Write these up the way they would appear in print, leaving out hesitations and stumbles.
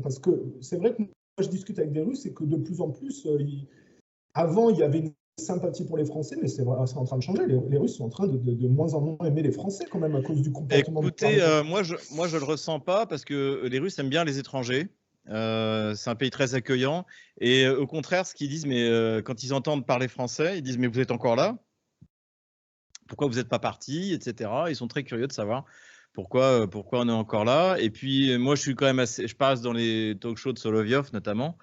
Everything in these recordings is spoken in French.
question, parce que c'est vrai que moi, je discute avec des Russes et que de plus en plus, avant, il y avait une sympathie pour les Français, mais c'est en train de changer. Les Russes sont en train de moins en moins aimer les Français quand même à cause du comportement. Écoutez, moi je le ressens pas parce que les Russes aiment bien les étrangers. C'est un pays très accueillant et au contraire, ce qu'ils disent, mais quand ils entendent parler français, ils disent mais vous êtes encore là? Pourquoi vous n'êtes pas parti, etc. Ils sont très curieux de savoir pourquoi on est encore là. Et puis moi, je suis quand même je passe dans les talk-shows de Solovyov notamment.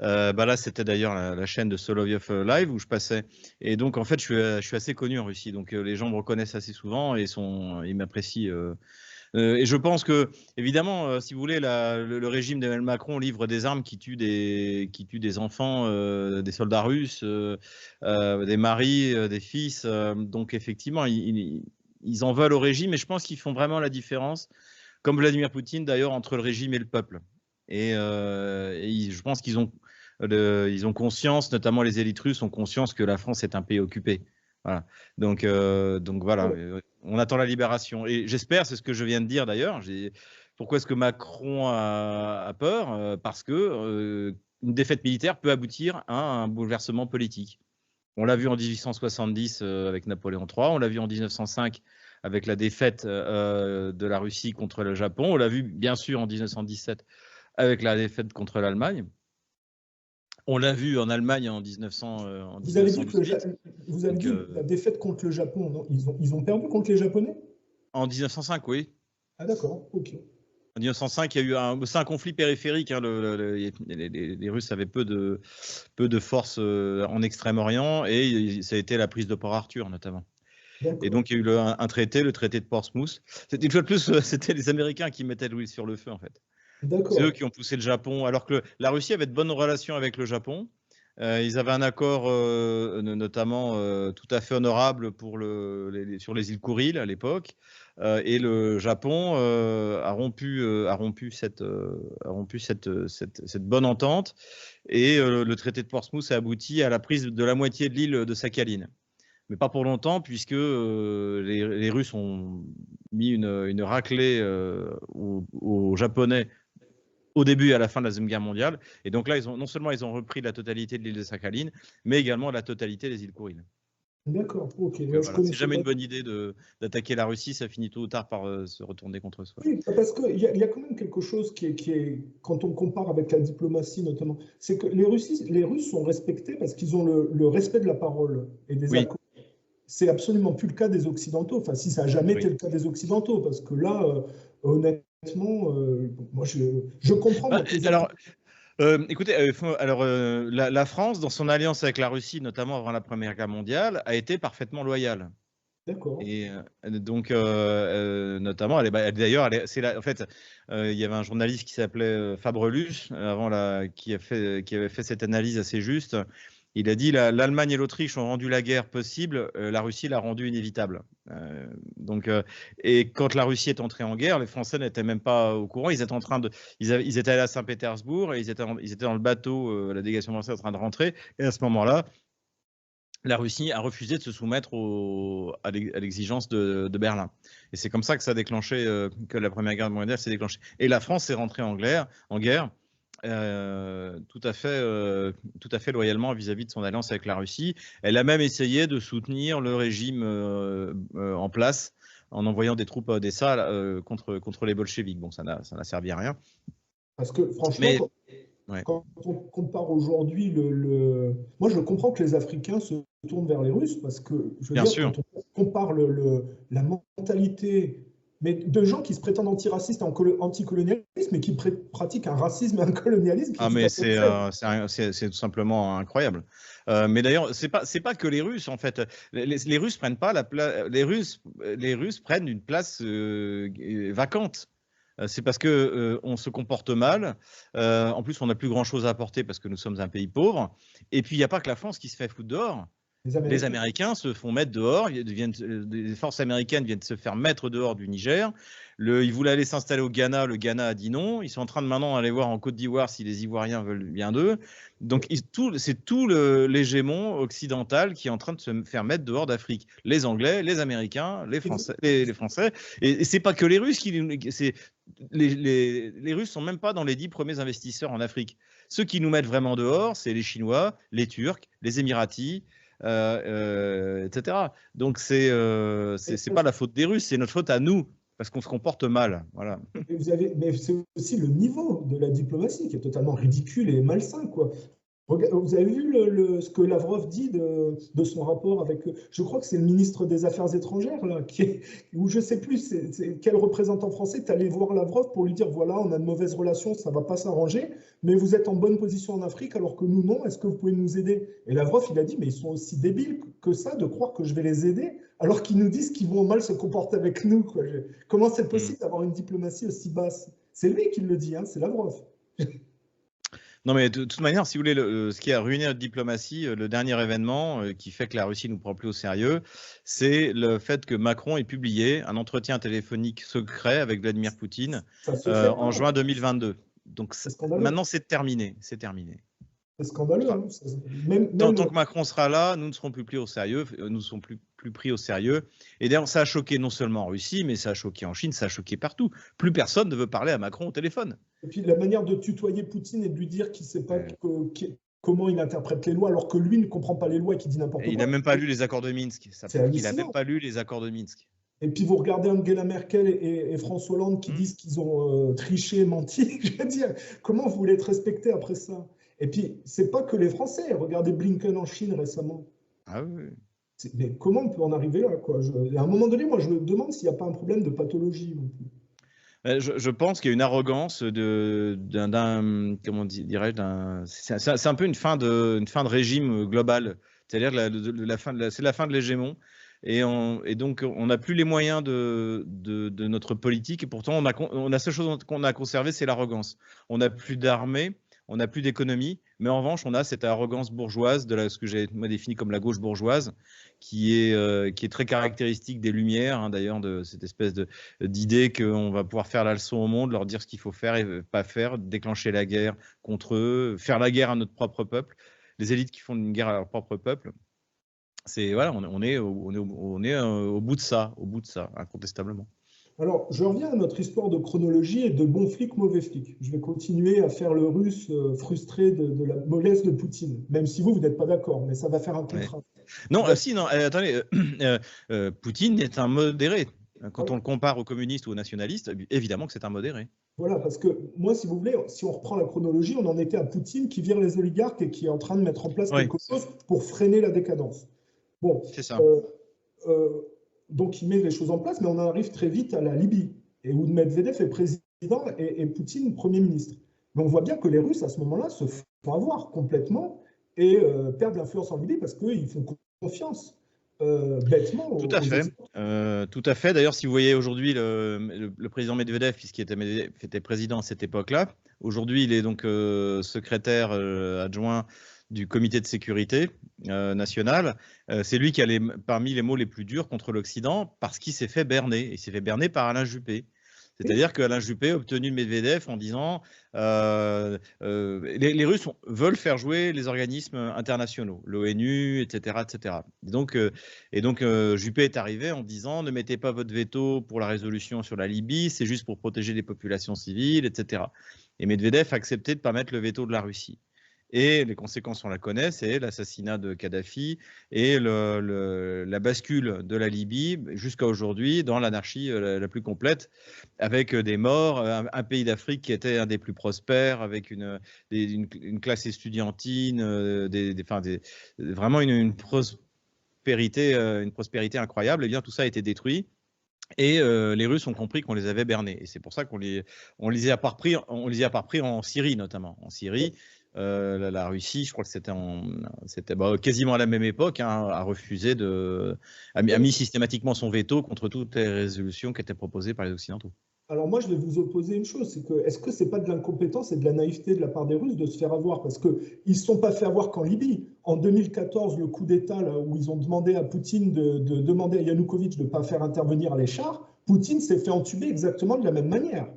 Là, c'était d'ailleurs la chaîne de Solovyov Live où je passais. Et donc, en fait, je suis assez connu en Russie. Donc, les gens me reconnaissent assez souvent et ils m'apprécient. Et je pense que, évidemment, si vous voulez, le régime d'Emmanuel Macron livre des armes qui tuent des enfants, des soldats russes, des maris, des fils. Donc, effectivement, ils en veulent au régime et je pense qu'ils font vraiment la différence, comme Vladimir Poutine d'ailleurs, entre le régime et le peuple. Et je pense qu'ils ont conscience, notamment les élites russes ont conscience que la France est un pays occupé. Voilà. Donc voilà, on attend la libération. Et j'espère, c'est ce que je viens de dire d'ailleurs. Pourquoi est-ce que Macron a peur? Parce que une défaite militaire peut aboutir à un bouleversement politique. On l'a vu en 1870 avec Napoléon III, on l'a vu en 1905 avec la défaite de la Russie contre le Japon, on l'a vu bien sûr en 1917 avec la défaite contre l'Allemagne. On l'a vu en Allemagne en 1900. Vous avez dit que la défaite contre le Japon, non, ils ont perdu contre les Japonais? En 1905, oui. Ah d'accord, ok. En 1905, il y a eu c'est un conflit périphérique. Hein, les Russes avaient peu de forces en Extrême-Orient et ça a été la prise de Port-Arthur notamment. Et donc il y a eu un traité, le traité de Portsmouth. C'était une fois de plus, c'était les Américains qui mettaient l'huile sur le feu en fait. C'est eux qui ont poussé le Japon, alors que la Russie avait de bonnes relations avec le Japon. Ils avaient un accord notamment tout à fait honorable sur les îles Kouriles à l'époque. Et le Japon a rompu cette bonne entente. Et le traité de Portsmouth a abouti à la prise de la moitié de l'île de Sakhaline. Mais pas pour longtemps, puisque les Russes ont mis une raclée aux Japonais au début et à la fin de la Deuxième Guerre mondiale. Et donc là, non seulement ils ont repris la totalité de l'île de Sakhaline, mais également la totalité des îles Kouriles. D'accord, ok. Voilà. C'est jamais une bonne idée d'attaquer la Russie, ça finit tôt ou tard par se retourner contre soi. Oui, parce qu'il y a quand même quelque chose qui est, quand on compare avec la diplomatie notamment, c'est que les Russes sont respectés parce qu'ils ont le respect de la parole et des accords. C'est absolument plus le cas des Occidentaux. Enfin, si ça n'a jamais été le cas des Occidentaux, parce que là, honnêtement, moi, je comprends. Alors, écoutez, la France, dans son alliance avec la Russie, notamment avant la Première Guerre mondiale, a été parfaitement loyale. D'accord. Et donc, notamment, d'ailleurs, en fait, il y avait un journaliste qui s'appelait Fabrelus, qui avait fait cette analyse assez juste. Il a dit l'Allemagne et l'Autriche ont rendu la guerre possible, la Russie l'a rendue inévitable. Et quand la Russie est entrée en guerre, les Français n'étaient même pas au courant. Ils étaient allés à Saint-Pétersbourg et ils étaient dans le bateau, la délégation française en train de rentrer. Et à ce moment-là, la Russie a refusé de se soumettre à l'exigence de Berlin. Et c'est comme ça que ça a déclenché, que la Première Guerre mondiale s'est déclenchée. Et la France est rentrée en guerre. Tout à fait loyalement vis-à-vis de son alliance avec la Russie. Elle a même essayé de soutenir le régime en place en envoyant des troupes à Odessa contre les bolcheviks. Bon, ça n'a servi à rien. Parce que franchement, quand on compare aujourd'hui, moi je comprends que les Africains se tournent vers les Russes parce que, je veux dire, quand on compare la mentalité mais de gens qui se prétendent antiracistes et anticolonialistes, mais qui pratiquent un racisme et un colonialisme. Ah, mais c'est tout simplement incroyable. Mais d'ailleurs, c'est pas que les Russes, en fait. Les Russes prennent pas la place. Les Russes prennent une place vacante. C'est parce que on se comporte mal. En plus, on n'a plus grand-chose à apporter parce que nous sommes un pays pauvre. Et puis, il n'y a pas que la France qui se fait foutre dehors. Les Américains se font mettre dehors, les forces américaines viennent se faire mettre dehors du Niger. Ils voulaient aller s'installer au Ghana, le Ghana a dit non. Ils sont en train de maintenant aller voir en Côte d'Ivoire si les Ivoiriens veulent bien d'eux. Donc c'est tout l'hégémon occidental qui est en train de se faire mettre dehors d'Afrique. Les Anglais, les Américains, les Français. Et c'est pas que les Russes les Russes sont même pas dans les 10 premiers investisseurs en Afrique. Ceux qui nous mettent vraiment dehors, c'est les Chinois, les Turcs, les Émiratis, etc. Donc c'est pas la faute des Russes, c'est notre faute à nous parce qu'on se comporte mal. Voilà. Mais c'est aussi le niveau de la diplomatie qui est totalement ridicule et malsain, quoi. Vous avez vu ce que Lavrov dit de son rapport avec, je crois que c'est le ministre des Affaires étrangères, là, ou je ne sais plus quel représentant français est allé voir Lavrov pour lui dire, voilà, on a de mauvaises relations, ça ne va pas s'arranger, mais vous êtes en bonne position en Afrique alors que nous, non, est-ce que vous pouvez nous aider? Et Lavrov, il a dit, mais ils sont aussi débiles que ça de croire que je vais les aider alors qu'ils nous disent qu'ils vont mal se comporter avec nous, quoi. Comment c'est possible d'avoir une diplomatie aussi basse? C'est lui qui le dit, hein, c'est Lavrov. Non, mais de toute manière, si vous voulez, ce qui a ruiné notre diplomatie, le dernier événement qui fait que la Russie ne nous prend plus au sérieux, c'est le fait que Macron ait publié un entretien téléphonique secret avec Vladimir Poutine en juin 2022. Donc maintenant, c'est terminé. C'est terminé. C'est scandaleux. Hein. Tant que Macron sera là, nous ne serons plus pris au sérieux. Nous ne serons plus pris au sérieux. Et d'ailleurs, ça a choqué non seulement en Russie, mais ça a choqué en Chine, ça a choqué partout. Plus personne ne veut parler à Macron au téléphone. Et puis la manière de tutoyer Poutine et de lui dire qu'il ne sait pas comment il interprète les lois, alors que lui ne comprend pas les lois et qu'il dit n'importe quoi. Il n'a même pas lu les accords de Minsk. Il n'a même pas lu les accords de Minsk. Et puis vous regardez Angela Merkel et François Hollande qui disent qu'ils ont triché, menti. Je veux dire, comment vous voulez être respecté après ça? Et puis, c'est pas que les Français. Regardez Blinken en Chine récemment. Ah oui. Mais comment on peut en arriver là, quoi? À un moment donné, moi, je me demande s'il n'y a pas un problème de pathologie. Je pense qu'il y a une arrogance comment dirais-je, c'est un peu une fin de régime global. C'est-à-dire c'est la fin de l'hégémon. Et donc, on n'a plus les moyens de notre politique. Et pourtant, la seule chose qu'on a conservée, c'est l'arrogance. On n'a plus d'armée. On n'a plus d'économie, mais en revanche, on a cette arrogance bourgeoise de ce que j'ai défini comme la gauche bourgeoise, qui est très caractéristique des Lumières, hein, d'ailleurs, de cette espèce d'idée qu'on va pouvoir faire la leçon au monde, leur dire ce qu'il faut faire et pas faire, déclencher la guerre contre eux, faire la guerre à notre propre peuple, les élites qui font une guerre à leur propre peuple. Voilà, on est au bout de ça, incontestablement. Alors, je reviens à notre histoire de chronologie et de bon flic, mauvais flic. Je vais continuer à faire le russe frustré de la mollesse de Poutine, même si vous n'êtes pas d'accord, mais ça va faire un contraste. Non, attendez, Poutine est un modéré. Quand on le compare aux communistes ou aux nationalistes, évidemment que c'est un modéré. Voilà, parce que moi, si vous voulez, si on reprend la chronologie, on en était à Poutine qui vire les oligarques et qui est en train de mettre en place quelque chose pour freiner la décadence. Bon, c'est ça. Donc, il met les choses en place, mais on arrive très vite à la Libye, et où Medvedev est président et Poutine Premier ministre. Mais on voit bien que les Russes, à ce moment-là, se font avoir complètement et perdent l'influence en Libye parce qu'ils font confiance bêtement. Tout à fait. Tout à fait. D'ailleurs, si vous voyez aujourd'hui le président Medvedev, puisqu'il était président à cette époque-là, aujourd'hui, il est donc secrétaire adjoint du comité de sécurité nationale. C'est lui qui a parmi les mots les plus durs contre l'Occident parce qu'il s'est fait berner. Il s'est fait berner par Alain Juppé. C'est-à-dire qu'Alain Juppé a obtenu de Medvedev en disant les Russes veulent faire jouer les organismes internationaux, l'ONU, etc. etc. Et donc Juppé est arrivé en disant ne mettez pas votre veto pour la résolution sur la Libye, c'est juste pour protéger les populations civiles, etc. Et Medvedev a accepté de ne pas mettre le veto de la Russie. Et les conséquences, on la connaît, c'est l'assassinat de Kadhafi et la bascule de la Libye jusqu'à aujourd'hui dans l'anarchie la plus complète, avec des morts, un pays d'Afrique qui était un des plus prospères, avec une classe estudiantine, vraiment une prospérité incroyable. Et bien tout ça a été détruit. Et les Russes ont compris qu'on les avait bernés. Et c'est pour ça qu'on les a pas repris en Syrie, notamment. En Syrie, la Russie, je crois que c'était quasiment à la même époque, hein, a mis systématiquement son veto contre toutes les résolutions qui étaient proposées par les Occidentaux. Alors moi, je vais vous opposer une chose, c'est que est-ce que c'est pas de l'incompétence et de la naïveté de la part des Russes de se faire avoir? Parce qu'ils ne se sont pas fait avoir qu'en Libye. En 2014, le coup d'État, là, où ils ont demandé à Poutine de demander à Yanukovych de ne pas faire intervenir les chars, Poutine s'est fait entuber exactement de la même manière.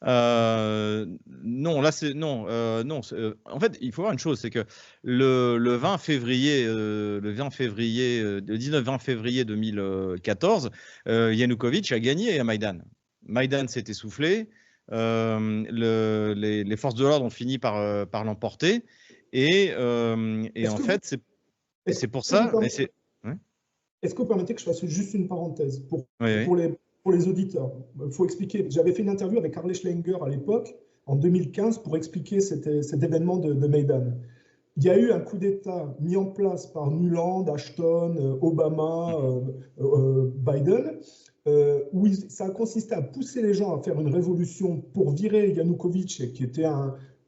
Non, là c'est non, non. En fait, il faut voir une chose, c'est que le 20 février, le 19-20 février 2014, Yanukovych a gagné à Maïdan. Maïdan s'est essoufflé, les forces de l'ordre ont fini par l'emporter, et en fait, c'est pour ça. Est-ce que vous permettez que je fasse juste une parenthèse pour oui. les auditeurs? Il faut expliquer. J'avais fait une interview avec Arne Schlenger à l'époque, en 2015, pour expliquer cet événement de Maïdan. Il y a eu un coup d'État mis en place par Nuland, Ashton, Obama, Biden, où ça a consisté à pousser les gens à faire une révolution pour virer Yanukovych, qui était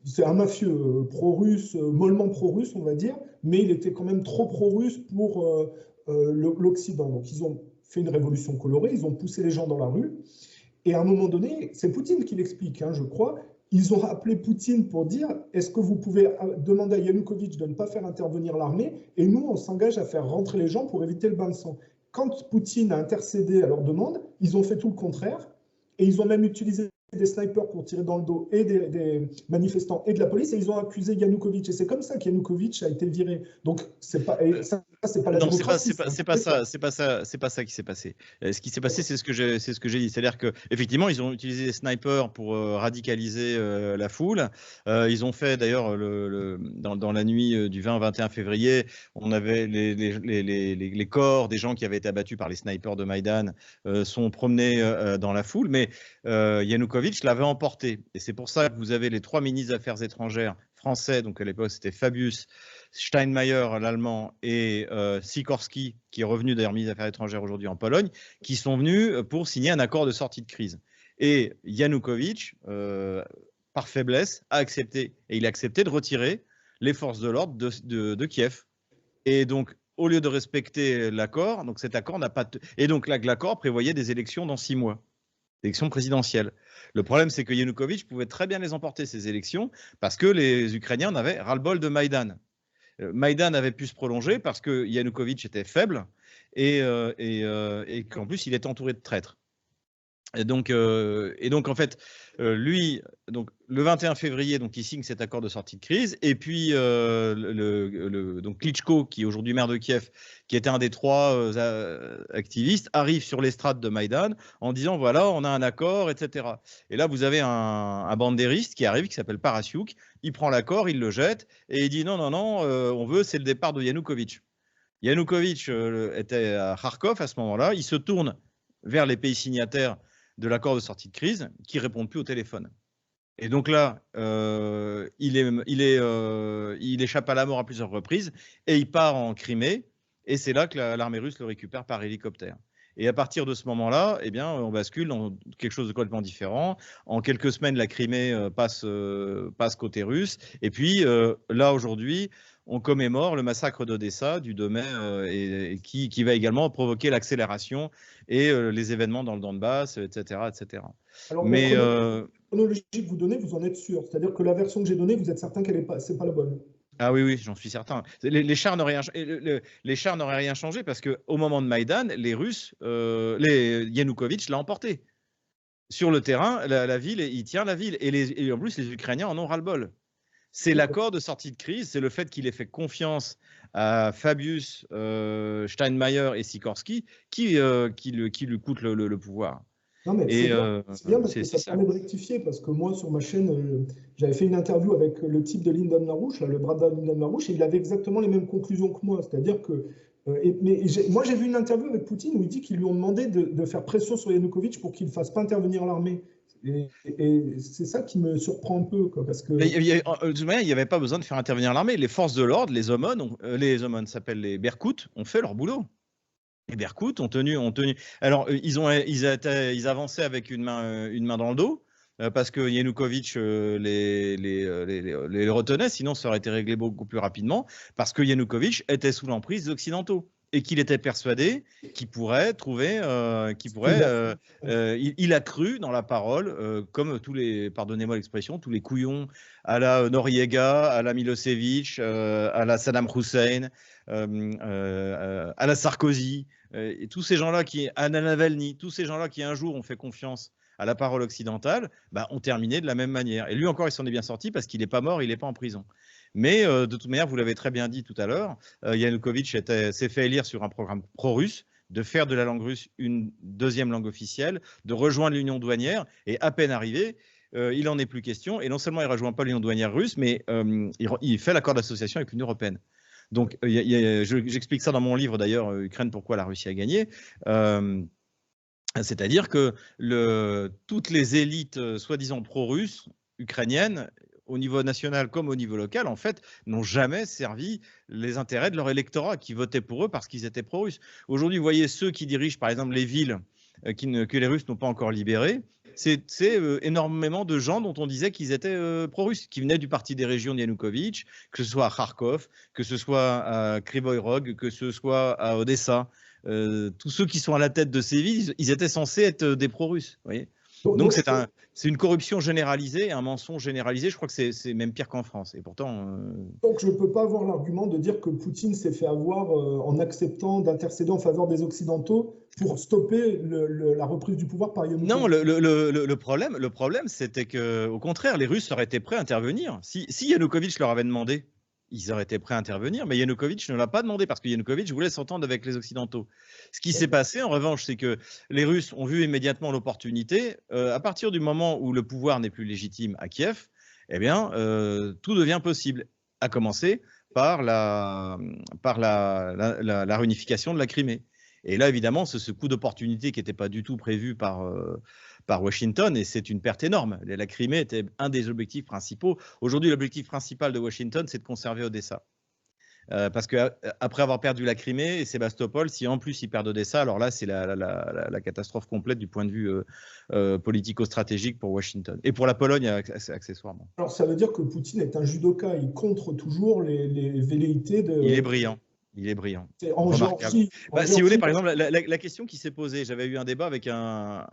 c'est un mafieux pro-russe, mollement pro-russe, on va dire, mais il était quand même trop pro-russe pour l'Occident. Donc ils ont fait une révolution colorée, ils ont poussé les gens dans la rue. Et à un moment donné, c'est Poutine qui l'explique, hein, je crois, ils ont appelé Poutine pour dire est-ce que vous pouvez demander à Yanukovych de ne pas faire intervenir l'armée et nous, on s'engage à faire rentrer les gens pour éviter le bain de sang. Quand Poutine a intercédé à leur demande, ils ont fait tout le contraire et ils ont même utilisé des snipers pour tirer dans le dos et des manifestants et de la police et ils ont accusé Yanukovych. Et c'est comme ça qu'Yanukovych a été viré. Donc, c'est pas la démocratie. C'est pas ça qui s'est passé. Ce qui s'est passé, c'est ce que j'ai dit. C'est-à-dire qu'effectivement, ils ont utilisé des snipers pour radicaliser la foule. Ils ont fait, d'ailleurs, dans la nuit du 20 au 21 février, on avait les corps des gens qui avaient été abattus par les snipers de Maïdan sont promenés dans la foule. Mais Yanukovych l'avait emporté. Et c'est pour ça que vous avez les 3 ministres des Affaires étrangères français, donc à l'époque c'était Fabius, Steinmeier, l'allemand, et Sikorski, qui est revenu d'ailleurs ministre des Affaires étrangères aujourd'hui en Pologne, qui sont venus pour signer un accord de sortie de crise. Et Yanukovych, par faiblesse, a accepté, et il a accepté de retirer les forces de l'ordre de Kiev. Et donc, au lieu de respecter l'accord, donc cet accord n'a pas... Et donc l'accord prévoyait des élections dans 6 mois. Élections présidentielles. Le problème, c'est que Yanukovych pouvait très bien les emporter, ces élections, parce que les Ukrainiens en avaient ras-le-bol de Maïdan. Maïdan avait pu se prolonger parce que Yanukovych était faible et qu'en plus, il était entouré de traîtres. Et donc en fait, lui, donc, le 21 février, donc, il signe cet accord de sortie de crise. Et puis, donc Klitschko, qui est aujourd'hui maire de Kiev, qui était un des 3 activistes, arrive sur l'estrade de Maïdan en disant voilà, on a un accord, etc. Et là, vous avez un bandériste qui arrive, qui s'appelle Parasyuk. Il prend l'accord, il le jette et il dit non, on veut, c'est le départ de Yanukovych. Yanukovych était à Kharkov à ce moment-là. Il se tourne vers les pays signataires de l'accord de sortie de crise qui ne répondent plus au téléphone. Et donc là, il échappe à la mort à plusieurs reprises et il part en Crimée. Et c'est là que l'armée russe le récupère par hélicoptère. Et à partir de ce moment-là, eh bien, on bascule dans quelque chose de complètement différent. En quelques semaines, la Crimée passe côté russe. Et puis là, aujourd'hui, on commémore le massacre d'Odessa du 2 mai et qui va également provoquer l'accélération et les événements dans le Donbass, etc. etc. Alors, mais la chronologie que vous donnez, vous en êtes sûr? C'est-à-dire que la version que j'ai donnée, vous êtes certain qu'elle c'est pas la bonne? Ah oui, j'en suis certain. Les chars n'auraient rien changé parce qu'au moment de Maïdan, les Russes, Yanukovych l'a emporté. Sur le terrain, la ville, il tient la ville. Et en plus, les Ukrainiens en ont ras-le-bol. C'est l'accord de sortie de crise, c'est le fait qu'il ait fait confiance à Fabius, Steinmeier et Sikorski qui lui coûte le pouvoir. Non, mais c'est bien parce que ça permet de rectifier, parce que moi, sur ma chaîne, j'avais fait une interview avec le type de Lyndon LaRouche, le bras de Lyndon LaRouche, et il avait exactement les mêmes conclusions que moi. C'est-à-dire que. Moi, j'ai vu une interview avec Poutine où il dit qu'ils lui ont demandé de faire pression sur Yanukovych pour qu'il ne fasse pas intervenir l'armée. Et c'est ça qui me surprend un peu, quoi, parce que... De toute manière, il n'y avait pas besoin de faire intervenir l'armée. Les forces de l'ordre, les Omon s'appellent les Berkouts, ont fait leur boulot. Les Berkouts ont tenu. Alors, ils avançaient avec une main dans le dos, parce que Yanukovych les retenait, sinon ça aurait été réglé beaucoup plus rapidement, parce que Yanukovych était sous l'emprise des Occidentaux. et qu'il était persuadé qu'il pourrait trouver, il a cru dans la parole, comme tous les, pardonnez-moi l'expression, tous les couillons à la Noriega, à la Milosevic, à la Saddam Hussein, à la Sarkozy, et tous ces gens-là à Navalny, tous ces gens-là qui un jour ont fait confiance à la parole occidentale, ont terminé de la même manière. Et lui encore, il s'en est bien sorti parce qu'il n'est pas mort, il n'est pas en prison. Mais de toute manière, vous l'avez très bien dit tout à l'heure, Yanukovych s'est fait élire sur un programme pro-russe, de faire de la langue russe une deuxième langue officielle, de rejoindre l'union douanière, et à peine arrivé, il n'en est plus question. Et non seulement il ne rejoint pas l'union douanière russe, mais il fait l'accord d'association avec l'Union européenne. Donc, j'explique ça dans mon livre d'ailleurs, Ukraine, pourquoi la Russie a gagné. C'est-à-dire que toutes les élites soi-disant pro-russes, ukrainiennes, au niveau national comme au niveau local, en fait, n'ont jamais servi les intérêts de leur électorat qui votait pour eux parce qu'ils étaient pro-russes. Aujourd'hui, vous voyez ceux qui dirigent, par exemple, les villes que les Russes n'ont pas encore libérées, c'est énormément de gens dont on disait qu'ils étaient pro-russes, qui venaient du parti des régions de Yanukovych, que ce soit à Kharkov, que ce soit à Kryvyi Rog, que ce soit à Odessa. Tous ceux qui sont à la tête de ces villes, ils étaient censés être des pro-russes. Vous voyez ? Donc c'est une corruption généralisée, un mensonge généralisé. Je crois que c'est même pire qu'en France. Et pourtant. Donc je ne peux pas avoir l'argument de dire que Poutine s'est fait avoir en acceptant d'intercéder en faveur des Occidentaux pour stopper la reprise du pouvoir par Yanukovych. Non, le problème, c'était qu'au contraire, les Russes auraient été prêts à intervenir. Si Yanukovych leur avait demandé, ils auraient été prêts à intervenir, mais Yanukovych ne l'a pas demandé parce que Yanukovych voulait s'entendre avec les Occidentaux. Ce qui s'est passé, en revanche, c'est que les Russes ont vu immédiatement l'opportunité. À partir du moment où le pouvoir n'est plus légitime à Kiev, eh bien, tout devient possible, à commencer par la réunification de la Crimée. Et là, évidemment, c'est ce coup d'opportunité qui n'était pas du tout prévu par Washington, et c'est une perte énorme. La Crimée était un des objectifs principaux. Aujourd'hui, l'objectif principal de Washington, c'est de conserver Odessa. Parce qu'après avoir perdu la Crimée et Sébastopol, si en plus ils perdent Odessa, alors là, c'est la catastrophe complète du point de vue politico-stratégique pour Washington. Et pour la Pologne, accessoirement. Alors, ça veut dire que Poutine est un judoka, il contre toujours les velléités de... Il est brillant. Il est brillant. En Géorgie, si vous voulez, par exemple, la question qui s'est posée, j'avais eu un débat avec un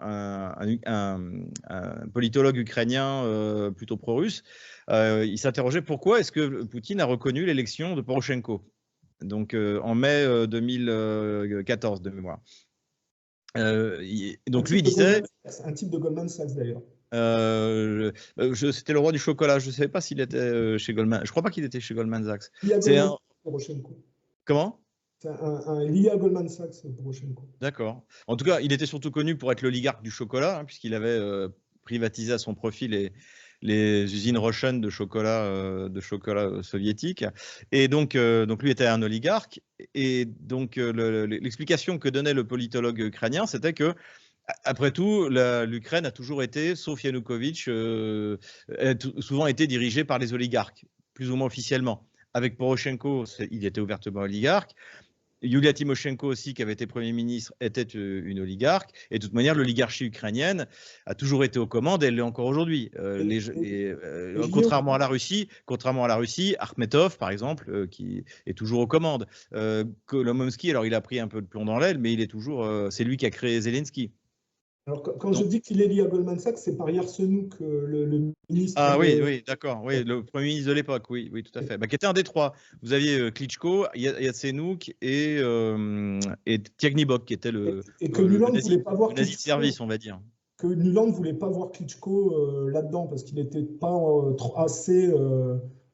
politologue ukrainien plutôt pro-russe. Il s'interrogeait pourquoi est-ce que Poutine a reconnu l'élection de Poroshenko, donc en mai 2014 de mémoire. Donc lui disait... Un type de Goldman Sachs d'ailleurs. C'était le roi du chocolat. Je ne savais pas s'il était chez Goldman. Je ne crois pas qu'il était chez Goldman Sachs. Poroshenko. Comment ? C'est lié à Goldman Sachs, Poroshenko. D'accord. En tout cas, il était surtout connu pour être l'oligarque du chocolat, puisqu'il avait privatisé à son profit les usines Rochen de chocolat soviétique. Et donc lui était un oligarque. Et donc, l'explication que donnait le politologue ukrainien, c'était que, après tout, l'Ukraine a toujours été, sauf Yanukovych, souvent été dirigée par les oligarques, plus ou moins officiellement. Avec Poroshenko, il était ouvertement oligarque. Yulia Tymoshenko aussi, qui avait été Premier ministre, était une oligarque. Et de toute manière, l'oligarchie ukrainienne a toujours été aux commandes et elle l'est encore aujourd'hui. Contrairement à la Russie, Akhmetov, par exemple, qui est toujours aux commandes. Kolomoïski, alors il a pris un peu de plomb dans l'aile, mais il est toujours, c'est lui qui a créé Zelensky. Alors, quand je dis qu'il est lié à Goldman Sachs, c'est par Yarsemouk, le ministre. Ah oui, d'accord. Oui, le Premier ministre de l'époque, oui, tout à fait. Qui était un des trois. Vous aviez Klitschko, Yatsenyuk et Tiagnibok, qui était le nazi de service, on va dire. Que Nuland ne voulait pas voir Klitschko là-dedans, parce qu'il n'était pas assez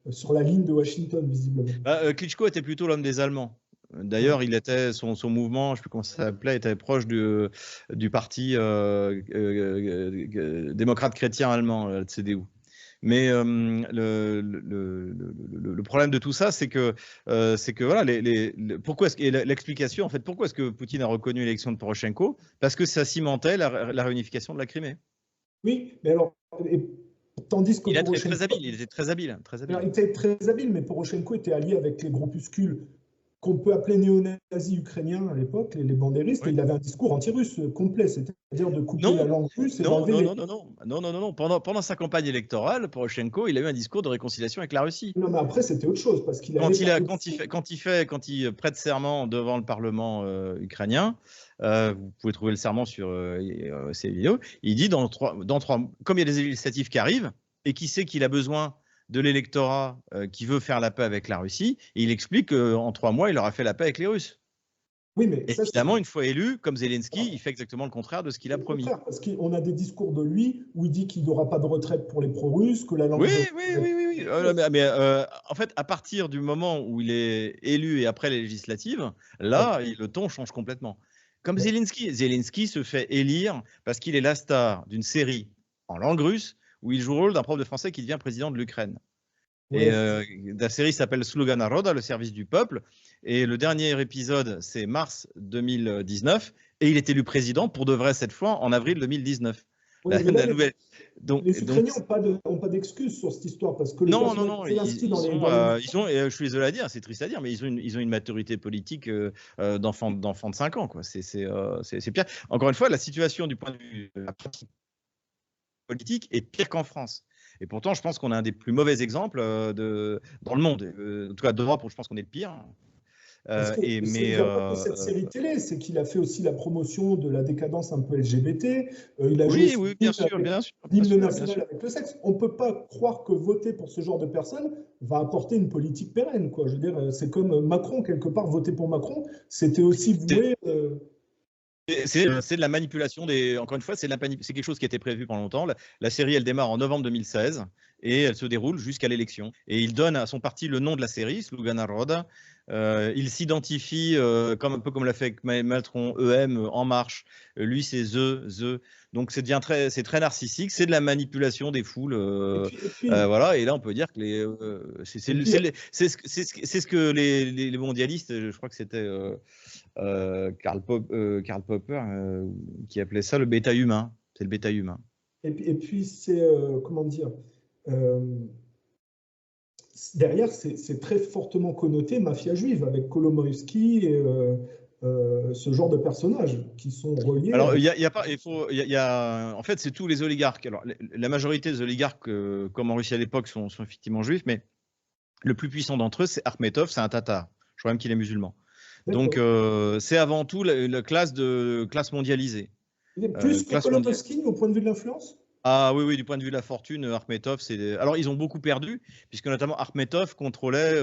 sur la ligne de Washington, visiblement. Klitschko était plutôt l'homme des Allemands. D'ailleurs, il était son mouvement, je ne sais plus comment ça s'appelait, était proche du parti démocrate chrétien allemand, CDU. Mais le problème de tout ça, c'est que voilà, l'explication, en fait, pourquoi est-ce que Poutine a reconnu l'élection de Poroshenko? Parce que ça cimentait la réunification de la Crimée. Oui, mais alors. Tandis que il était très habile. Il était très habile. Il était très habile, mais Poroshenko était allié avec les groupuscules qu'on peut appeler néo-nazis ukrainiens à l'époque, les bandéristes, et Oui. il avait un discours anti-russe complet, c'est-à-dire de couper la Non, langue russe et non, d'enlever non, les... non, non, non, non, non, non, non. Pendant sa campagne électorale, Poroshenko, il a eu un discours de réconciliation avec la Russie. Non, mais après, c'était autre chose, parce qu'il allait parler... Quand il prête serment devant le Parlement ukrainien, vous pouvez trouver le serment sur ces vidéos, il dit comme il y a des législatives qui arrivent, et qui sait qu'il a besoin de l'électorat qui veut faire la paix avec la Russie, et il explique qu'en 3 mois, il aura fait la paix avec les Russes. Oui, mais Et ça, évidemment, une fois élu, comme Zelensky, il fait exactement le contraire de ce qu'il a promis. Parce qu'on a des discours de lui où il dit qu'il n'aura pas de retraite pour les pro-russes, que la langue... Oui. En fait, à partir du moment où il est élu et après les législatives, là, le ton change complètement. Comme Zelensky. Zelensky se fait élire parce qu'il est la star d'une série en langue russe où il joue le rôle d'un prof de français qui devient président de l'Ukraine. Et la série s'appelle Sluga Naroda, le service du peuple. Et le dernier épisode, c'est mars 2019. Et il est élu président pour de vrai cette fois en avril 2019. Les Ukrainiens n'ont pas d'excuses sur cette histoire parce que non, je suis désolé à dire, c'est triste à dire, mais ils ont une maturité politique d'enfants de 5 ans. C'est pire. Encore une fois, la situation du point de vue de la pratique politique est pire qu'en France. Et pourtant, je pense qu'on a un des plus mauvais exemples dans le monde. En tout cas, d'Europe, je pense qu'on est le pire. Il n'a pas fait cette série télé, c'est qu'il a fait aussi la promotion de la décadence un peu LGBT. Il a joué bien sûr. L'hymne national avec le sexe. On ne peut pas croire que voter pour ce genre de personnes va apporter une politique pérenne. Je veux dire, c'est comme Macron, quelque part, voter pour Macron, c'était aussi voué... C'est de la manipulation encore une fois, c'est quelque chose qui a été prévu pendant longtemps. La série, elle démarre en novembre 2016 et elle se déroule jusqu'à l'élection. Et il donne à son parti le nom de la série, Sluga Naroda. Il s'identifie un peu comme l'a fait avec Macron, EM, En Marche. Lui, c'est The. Donc c'est très narcissique, c'est de la manipulation des foules. Voilà. Et là, on peut dire que c'est ce que les mondialistes, je crois que c'était Karl Popper qui appelait ça le bêta humain. C'est le bêta humain. Et puis c'est, comment dire, derrière, c'est très fortement connoté mafia juive avec Kolomoïski et ce genre de personnages qui sont reliés. Alors, en fait, c'est tous les oligarques. Alors, la majorité des oligarques, comme en Russie à l'époque, sont effectivement juifs, mais le plus puissant d'entre eux, c'est Akhmetov, c'est un tatar. Je crois même qu'il est musulman. Donc, c'est avant tout la classe mondialisée. Il est plus que Kolomoïski au point de vue de l'influence? Ah oui, du point de vue de la fortune, Akhmetov, alors ils ont beaucoup perdu, puisque notamment Akhmetov contrôlait...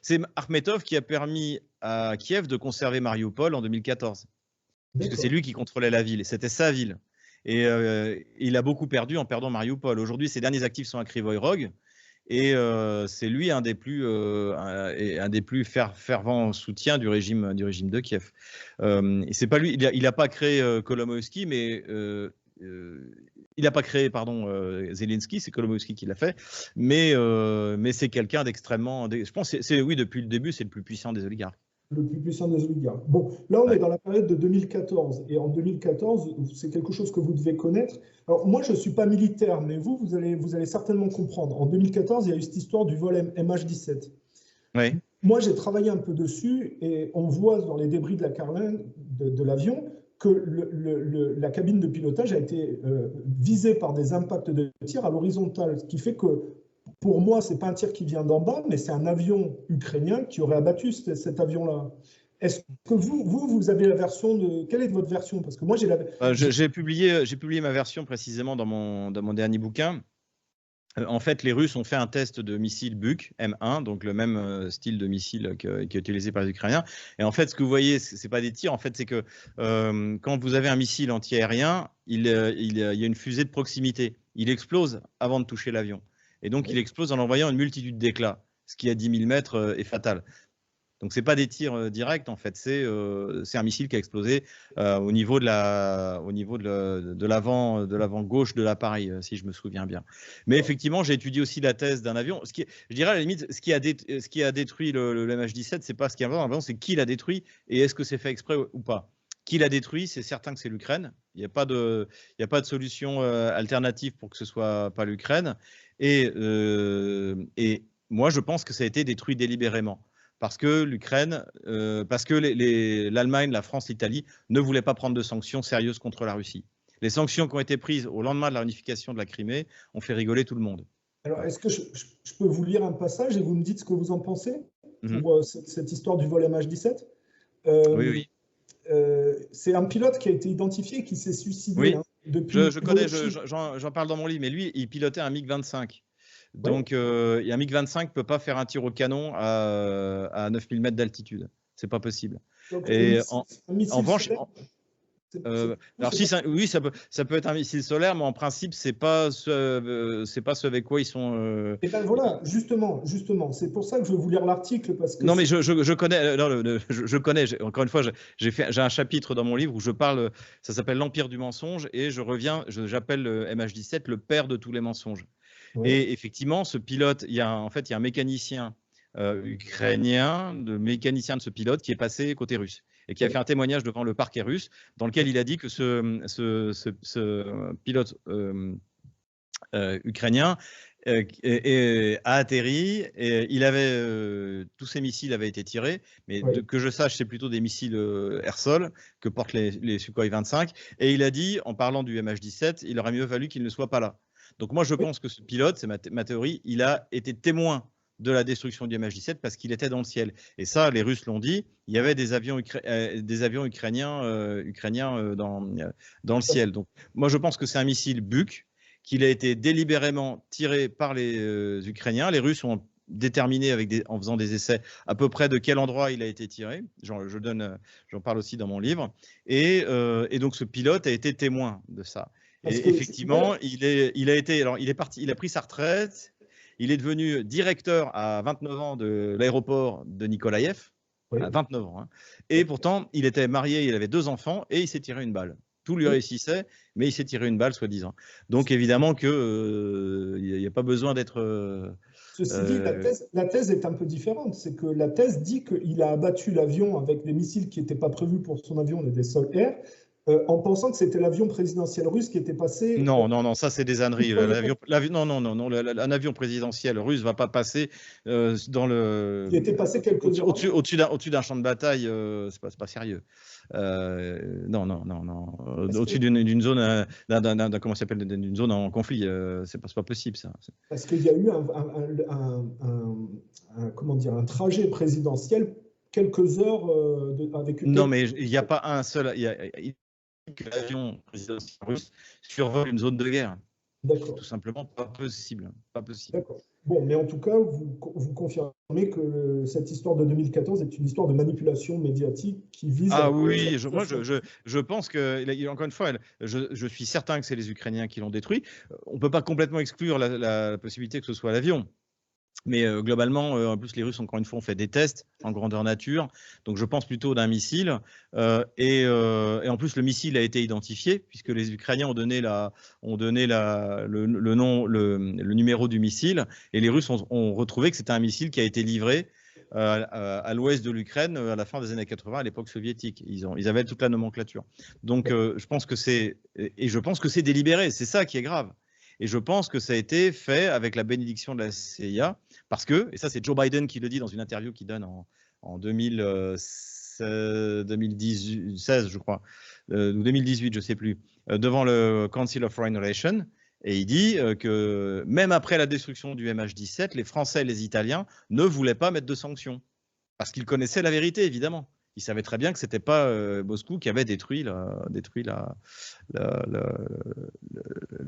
c'est Akhmetov qui a permis à Kiev de conserver Mariupol en 2014. Puisque c'est lui qui contrôlait la ville, et c'était sa ville. Et il a beaucoup perdu en perdant Mariupol. Aujourd'hui, ses derniers actifs sont à Kryvyi Rog, et c'est lui un des plus fervents soutiens du régime de Kiev. Et c'est pas lui, il n'a pas créé Kolomoïski, mais... il n'a pas créé, Zelensky, c'est Kolomoïski qui l'a fait, mais c'est quelqu'un d'extrêmement... Je pense que oui, depuis le début, c'est le plus puissant des oligarques. Le plus puissant des oligarques. Bon, là, on est dans la période de 2014, et en 2014, c'est quelque chose que vous devez connaître. Alors, moi, je ne suis pas militaire, mais vous allez certainement comprendre. En 2014, il y a eu cette histoire du vol MH17. Oui. Moi, j'ai travaillé un peu dessus, et on voit dans les débris de la carlingue de l'avion que la cabine de pilotage a été visée par des impacts de tir à l'horizontale, ce qui fait que, pour moi, ce n'est pas un tir qui vient d'en bas, mais c'est un avion ukrainien qui aurait abattu cet avion-là. Est-ce que vous avez la version de... Quelle est votre version? Parce que moi, j'ai publié ma version précisément dans mon dernier bouquin. En fait, les Russes ont fait un test de missile Buk M1, donc le même style de missile qui est utilisé par les Ukrainiens. Et en fait, ce que vous voyez, c'est pas des tirs. En fait, c'est que quand vous avez un missile anti-aérien, il y a une fusée de proximité. Il explose avant de toucher l'avion. Et donc, il explose en envoyant une multitude d'éclats, ce qui à 10 000 mètres est fatal. Donc, ce n'est pas des tirs directs, en fait. C'est un missile qui a explosé au niveau de l'avant gauche de l'appareil, si je me souviens bien. Mais effectivement, j'ai étudié aussi la thèse d'un avion. Je dirais, à la limite, ce qui a détruit le MH17, ce n'est pas ce qui est inventé, c'est qui l'a détruit et est-ce que c'est fait exprès ou pas. Qui l'a détruit, c'est certain que c'est l'Ukraine. Il n'y a pas de solution alternative pour que ce ne soit pas l'Ukraine. Et moi, je pense que ça a été détruit délibérément. parce que l'Ukraine, parce que l'Allemagne, la France, l'Italie ne voulaient pas prendre de sanctions sérieuses contre la Russie. Les sanctions qui ont été prises au lendemain de la réunification de la Crimée ont fait rigoler tout le monde. Alors, est-ce que je peux vous lire un passage et vous me dites ce que vous en pensez pour cette histoire du vol MH17? Oui, oui. C'est un pilote qui a été identifié, qui s'est suicidé. Oui, depuis je connais, j'en parle dans mon livre, mais lui, il pilotait un MiG-25. Donc, un MiG-25 ne peut pas faire un tir au canon à 9000 mètres d'altitude. C'est pas possible. Donc, et en revanche, alors oui, ça peut être un missile solaire, mais en principe, c'est pas ce avec quoi ils sont. Et ben voilà, justement, c'est pour ça que je veux vous lire l'article parce que. Non, mais je connais. Je connais. Encore une fois, j'ai un chapitre dans mon livre où je parle. Ça s'appelle l'Empire du mensonge, et j'appelle le MH17 le père de tous les mensonges. Oui. Et effectivement, ce pilote, il y a un mécanicien ukrainien, mécanicien de ce pilote qui est passé côté russe et qui a fait un témoignage devant le parquet russe dans lequel il a dit que ce pilote ukrainien a atterri, et il avait tous ses missiles avaient été tirés, mais que je sache, c'est plutôt des missiles air-sol que portent les Sukhoi 25. Et il a dit, en parlant du MH17, il aurait mieux valu qu'il ne soit pas là. Donc moi, je pense que ce pilote, c'est ma théorie, il a été témoin de la destruction du MH17 parce qu'il était dans le ciel. Et ça, les Russes l'ont dit, il y avait des avions ukrainiens dans le ciel. Donc moi, je pense que c'est un missile Buk, qu'il a été délibérément tiré par les Ukrainiens. Les Russes ont déterminé en faisant des essais à peu près de quel endroit il a été tiré. J'en parle aussi dans mon livre. Et donc ce pilote a été témoin de ça. Et effectivement, il a pris sa retraite. Il est devenu directeur à 29 ans de l'aéroport de Nikolaïev, à 29 ans. Hein. Et pourtant, il était marié, il avait 2 enfants et il s'est tiré une balle. Tout lui réussissait, mais il s'est tiré une balle, soi-disant. Donc, évidemment qu'il n'y a pas besoin d'être… Ceci dit, la thèse est un peu différente. C'est que la thèse dit qu'il a abattu l'avion avec des missiles qui n'étaient pas prévus pour son avion, des sol-air, en pensant que c'était l'avion présidentiel russe qui était passé… Non, ça c'est des âneries. Un avion présidentiel russe ne va pas passer dans le… Il était passé quelques heures au-dessus d'un champ de bataille, c'est pas sérieux. Non. Au-dessus d'une zone, comment s'appelle, d'une zone en conflit, c'est pas possible ça. Parce qu'il y a eu un trajet présidentiel quelques heures avec une… Non, mais il n'y a pas un seul… que l'avion présidentiel russe survole une zone de guerre. D'accord. Tout simplement pas possible. D'accord. Bon, mais en tout cas, vous confirmez que cette histoire de 2014 est une histoire de manipulation médiatique qui vise… Ah oui, moi je pense que, encore une fois, je suis certain que c'est les Ukrainiens qui l'ont détruit. On ne peut pas complètement exclure la possibilité que ce soit l'avion. Mais globalement, en plus, les Russes, encore une fois, ont fait des tests en grandeur nature. Donc, je pense plutôt d'un missile. Et en plus, le missile a été identifié, puisque les Ukrainiens ont donné le numéro du missile. Et les Russes ont retrouvé que c'était un missile qui a été livré à l'ouest de l'Ukraine à la fin des années 80, à l'époque soviétique. Ils avaient toute la nomenclature. Donc, je pense que c'est délibéré. C'est ça qui est grave. Et je pense que ça a été fait avec la bénédiction de la CIA, parce que, et ça c'est Joe Biden qui le dit dans une interview qu'il donne en 2016, je crois, ou 2018, je ne sais plus, devant le Council of Foreign Relations, et il dit que même après la destruction du MH17, les Français et les Italiens ne voulaient pas mettre de sanctions, parce qu'ils connaissaient la vérité, évidemment. Ils savaient très bien que ce n'était pas Moscou qui avait détruit le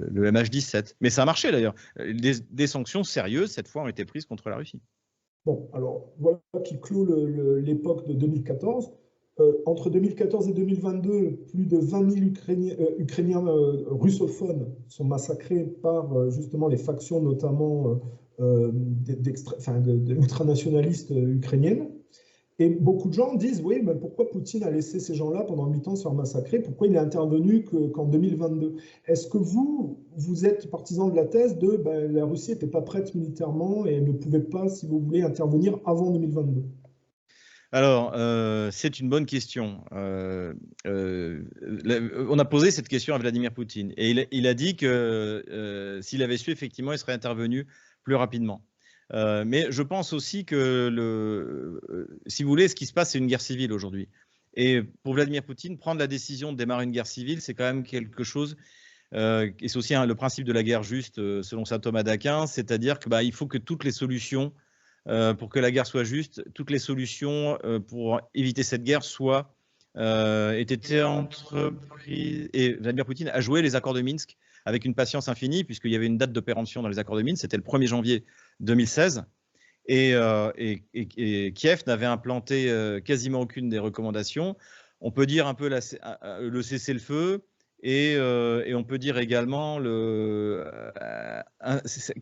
MH17. Mais ça a marché d'ailleurs. Des sanctions sérieuses, cette fois, ont été prises contre la Russie. Bon, alors voilà qui clôt l'époque de 2014. Entre 2014 et 2022, plus de 20 000 Ukrainiens russophones sont massacrés par justement les factions, notamment ultranationalistes ukrainiennes. Et beaucoup de gens disent, oui, mais pourquoi Poutine a laissé ces gens-là pendant 8 ans se faire massacrer? Pourquoi il est intervenu qu'en 2022? Est-ce que vous êtes partisan de la thèse de la Russie n'était pas prête militairement et ne pouvait pas, si vous voulez, intervenir avant 2022? Alors, c'est une bonne question. On a posé cette question à Vladimir Poutine et il a dit que s'il avait su, effectivement, il serait intervenu plus rapidement. Mais je pense aussi que, si vous voulez, ce qui se passe, c'est une guerre civile aujourd'hui. Et pour Vladimir Poutine, prendre la décision de démarrer une guerre civile, c'est quand même quelque chose, et c'est aussi le principe de la guerre juste, selon saint Thomas d'Aquin, c'est-à-dire qu'il faut que toutes les solutions, pour que la guerre soit juste, toutes les solutions pour éviter cette guerre aient été entreprises. Et Vladimir Poutine a joué les accords de Minsk avec une patience infinie, puisqu'il y avait une date de péremption dans les accords de Minsk, c'était le 1er janvier 2016. Et Kiev n'avait implanté quasiment aucune des recommandations. On peut dire un peu le cessez-le-feu, et on peut dire également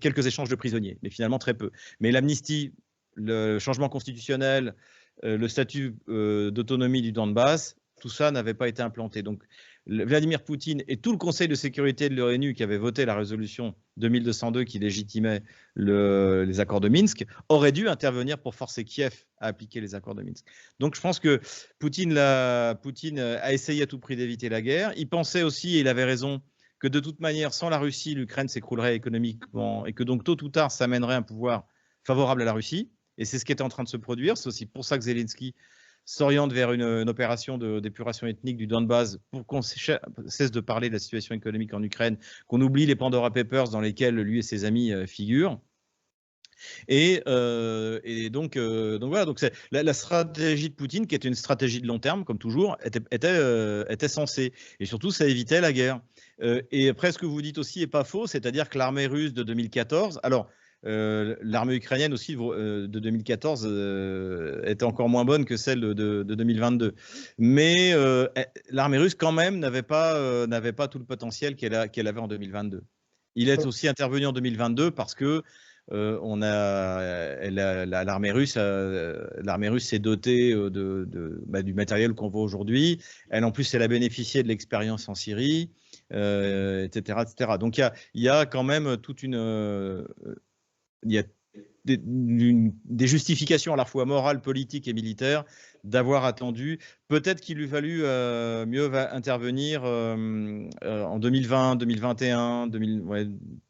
quelques échanges de prisonniers, mais finalement très peu. Mais l'amnistie, le changement constitutionnel, le statut d'autonomie du Donbass, tout ça n'avait pas été implanté. Donc Vladimir Poutine et tout le Conseil de sécurité de l'ONU qui avait voté la résolution 2202 qui légitimait les accords de Minsk auraient dû intervenir pour forcer Kiev à appliquer les accords de Minsk. Donc je pense que Poutine a essayé à tout prix d'éviter la guerre. Il pensait aussi, et il avait raison, que de toute manière, sans la Russie, l'Ukraine s'écroulerait économiquement et que donc tôt ou tard, ça mènerait un pouvoir favorable à la Russie. Et c'est ce qui était en train de se produire. C'est aussi pour ça que Zelensky s'oriente vers une opération d'épuration ethnique du Donbass pour qu'on cesse de parler de la situation économique en Ukraine, qu'on oublie les Pandora Papers dans lesquels lui et ses amis figurent. Et donc voilà, donc la stratégie de Poutine, qui est une stratégie de long terme, comme toujours, était censée. Et surtout, ça évitait la guerre. Et après, ce que vous dites aussi n'est pas faux, c'est-à-dire que l'armée russe de 2014, alors l'armée ukrainienne aussi de 2014 était encore moins bonne que celle de 2022. Mais l'armée russe, quand même, n'avait pas tout le potentiel qu'elle avait en 2022. Il est aussi intervenu en 2022 parce que l'armée russe s'est dotée du matériel qu'on voit aujourd'hui. Elle, en plus, elle a bénéficié de l'expérience en Syrie, etc., etc. Donc, il y a quand même toute il y a des justifications à la fois morales, politiques et militaires d'avoir attendu. Peut-être qu'il lui fallu mieux intervenir en 2020, 2021,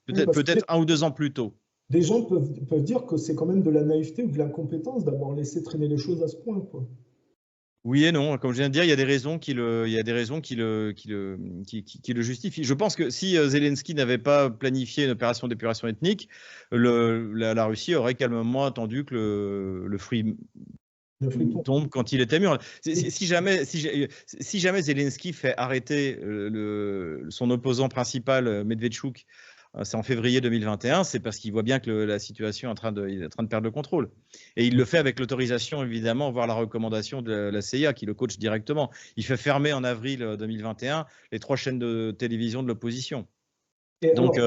peut-être 1 ou 2 ans plus tôt. Des gens peuvent dire que c'est quand même de la naïveté ou de l'incompétence d'avoir laissé traîner les choses à ce point, quoi. Oui et non. Comme je viens de dire, il y a des raisons qui le justifient. Je pense que si Zelensky n'avait pas planifié une opération d'épuration ethnique, la Russie aurait calmement attendu que le fruit tombe quand il était mûr. Si jamais Zelensky fait arrêter son opposant principal, Medvedchuk, c'est en février 2021, c'est parce qu'il voit bien que la situation est en train de perdre le contrôle. Et il le fait avec l'autorisation, évidemment, voire la recommandation de la CIA, qui le coach directement. Il fait fermer en avril 2021 les 3 chaînes de télévision de l'opposition. Donc,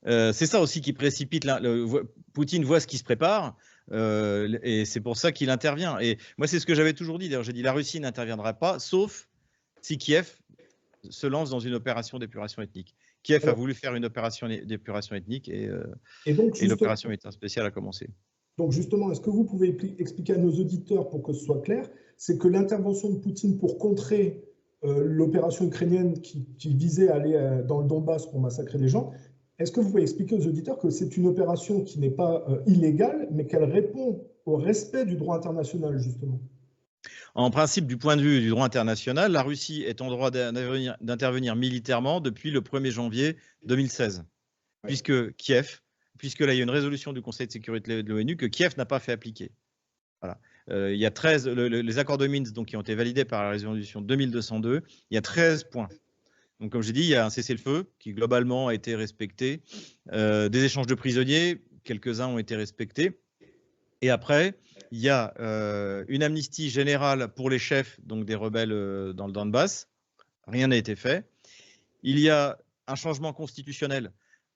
c'est ça aussi qui précipite. Poutine voit ce qui se prépare, et c'est pour ça qu'il intervient. Et moi, c'est ce que j'avais toujours dit. D'ailleurs, j'ai dit la Russie n'interviendra pas, sauf si Kiev se lance dans une opération d'épuration ethnique. Kiev a voulu faire une opération d'épuration ethnique et l'opération militaire spéciale a commencé. Donc justement, est-ce que vous pouvez expliquer à nos auditeurs, pour que ce soit clair, c'est que l'intervention de Poutine pour contrer l'opération ukrainienne qui visait à aller dans le Donbass pour massacrer des gens, est-ce que vous pouvez expliquer aux auditeurs que c'est une opération qui n'est pas illégale, mais qu'elle répond au respect du droit international, justement? En principe, du point de vue du droit international, la Russie est en droit d'intervenir militairement depuis le 1er janvier 2016, puisque là, il y a une résolution du Conseil de sécurité de l'ONU que Kiev n'a pas fait appliquer. Voilà. Il y a 13, les accords de Minsk donc, qui ont été validés par la résolution 2202, il y a 13 points. Donc, comme j'ai dit, il y a un cessez-le-feu qui globalement a été respecté, des échanges de prisonniers, quelques-uns ont été respectés. Et après, il y a une amnistie générale pour les chefs donc des rebelles dans le Donbass. Rien n'a été fait. Il y a un changement constitutionnel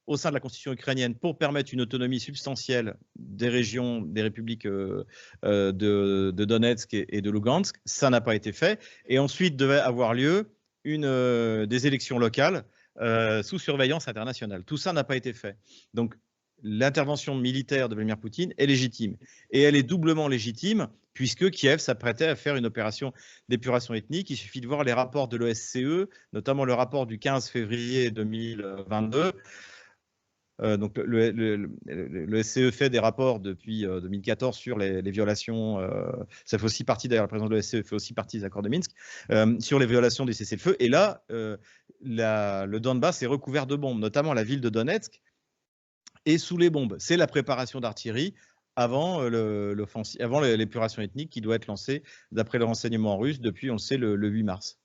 au sein de la constitution ukrainienne pour permettre une autonomie substantielle des régions, des républiques de Donetsk et de Lugansk. Ça n'a pas été fait. Et ensuite devait avoir lieu des élections locales sous surveillance internationale. Tout ça n'a pas été fait. Donc, l'intervention militaire de Vladimir Poutine est légitime. Et elle est doublement légitime puisque Kiev s'apprêtait à faire une opération d'épuration ethnique. Il suffit de voir les rapports de l'OSCE, notamment le rapport du 15 février 2022, Donc le SCE fait des rapports depuis 2014 sur les violations. Ça fait aussi partie, d'ailleurs, le président de l'OSCE fait aussi partie des accords de Minsk, sur les violations du cessez-le-feu. Et là, le Donbass est recouvert de bombes, notamment la ville de Donetsk est sous les bombes. C'est la préparation d'artillerie avant l'épuration ethnique qui doit être lancée, d'après le renseignement russe, depuis, on le sait, le 8 mars.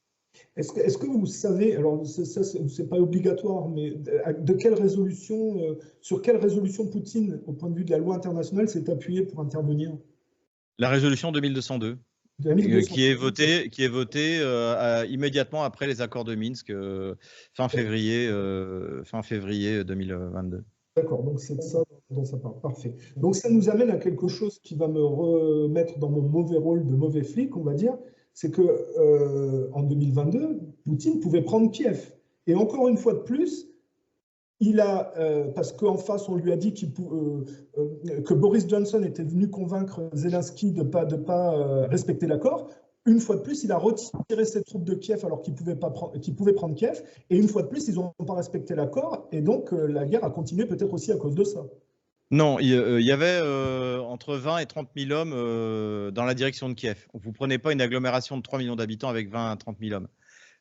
Est-ce que vous savez, alors ça c'est pas obligatoire, mais de quelle résolution, sur quelle résolution Poutine, au point de vue de la loi internationale, s'est appuyé pour intervenir? La résolution 2202, qui est votée immédiatement après les accords de Minsk, fin février 2022. D'accord, donc c'est de ça dont ça parle. Parfait. Donc ça nous amène à quelque chose qui va me remettre dans mon mauvais rôle de mauvais flic, on va dire. C'est que en 2022, Poutine pouvait prendre Kiev. Et encore une fois de plus, il a, parce qu'en face, on lui a dit que Boris Johnson était venu convaincre Zelensky de ne pas respecter l'accord. Une fois de plus, il a retiré ses troupes de Kiev alors qu'il pouvait prendre Kiev. Et une fois de plus, ils n'ont pas respecté l'accord. Et donc, la guerre a continué peut-être aussi à cause de ça. Non, il y avait entre 20 et 30 000 hommes dans la direction de Kiev. Vous ne prenez pas une agglomération de 3 millions d'habitants avec 20 à 30 000 hommes.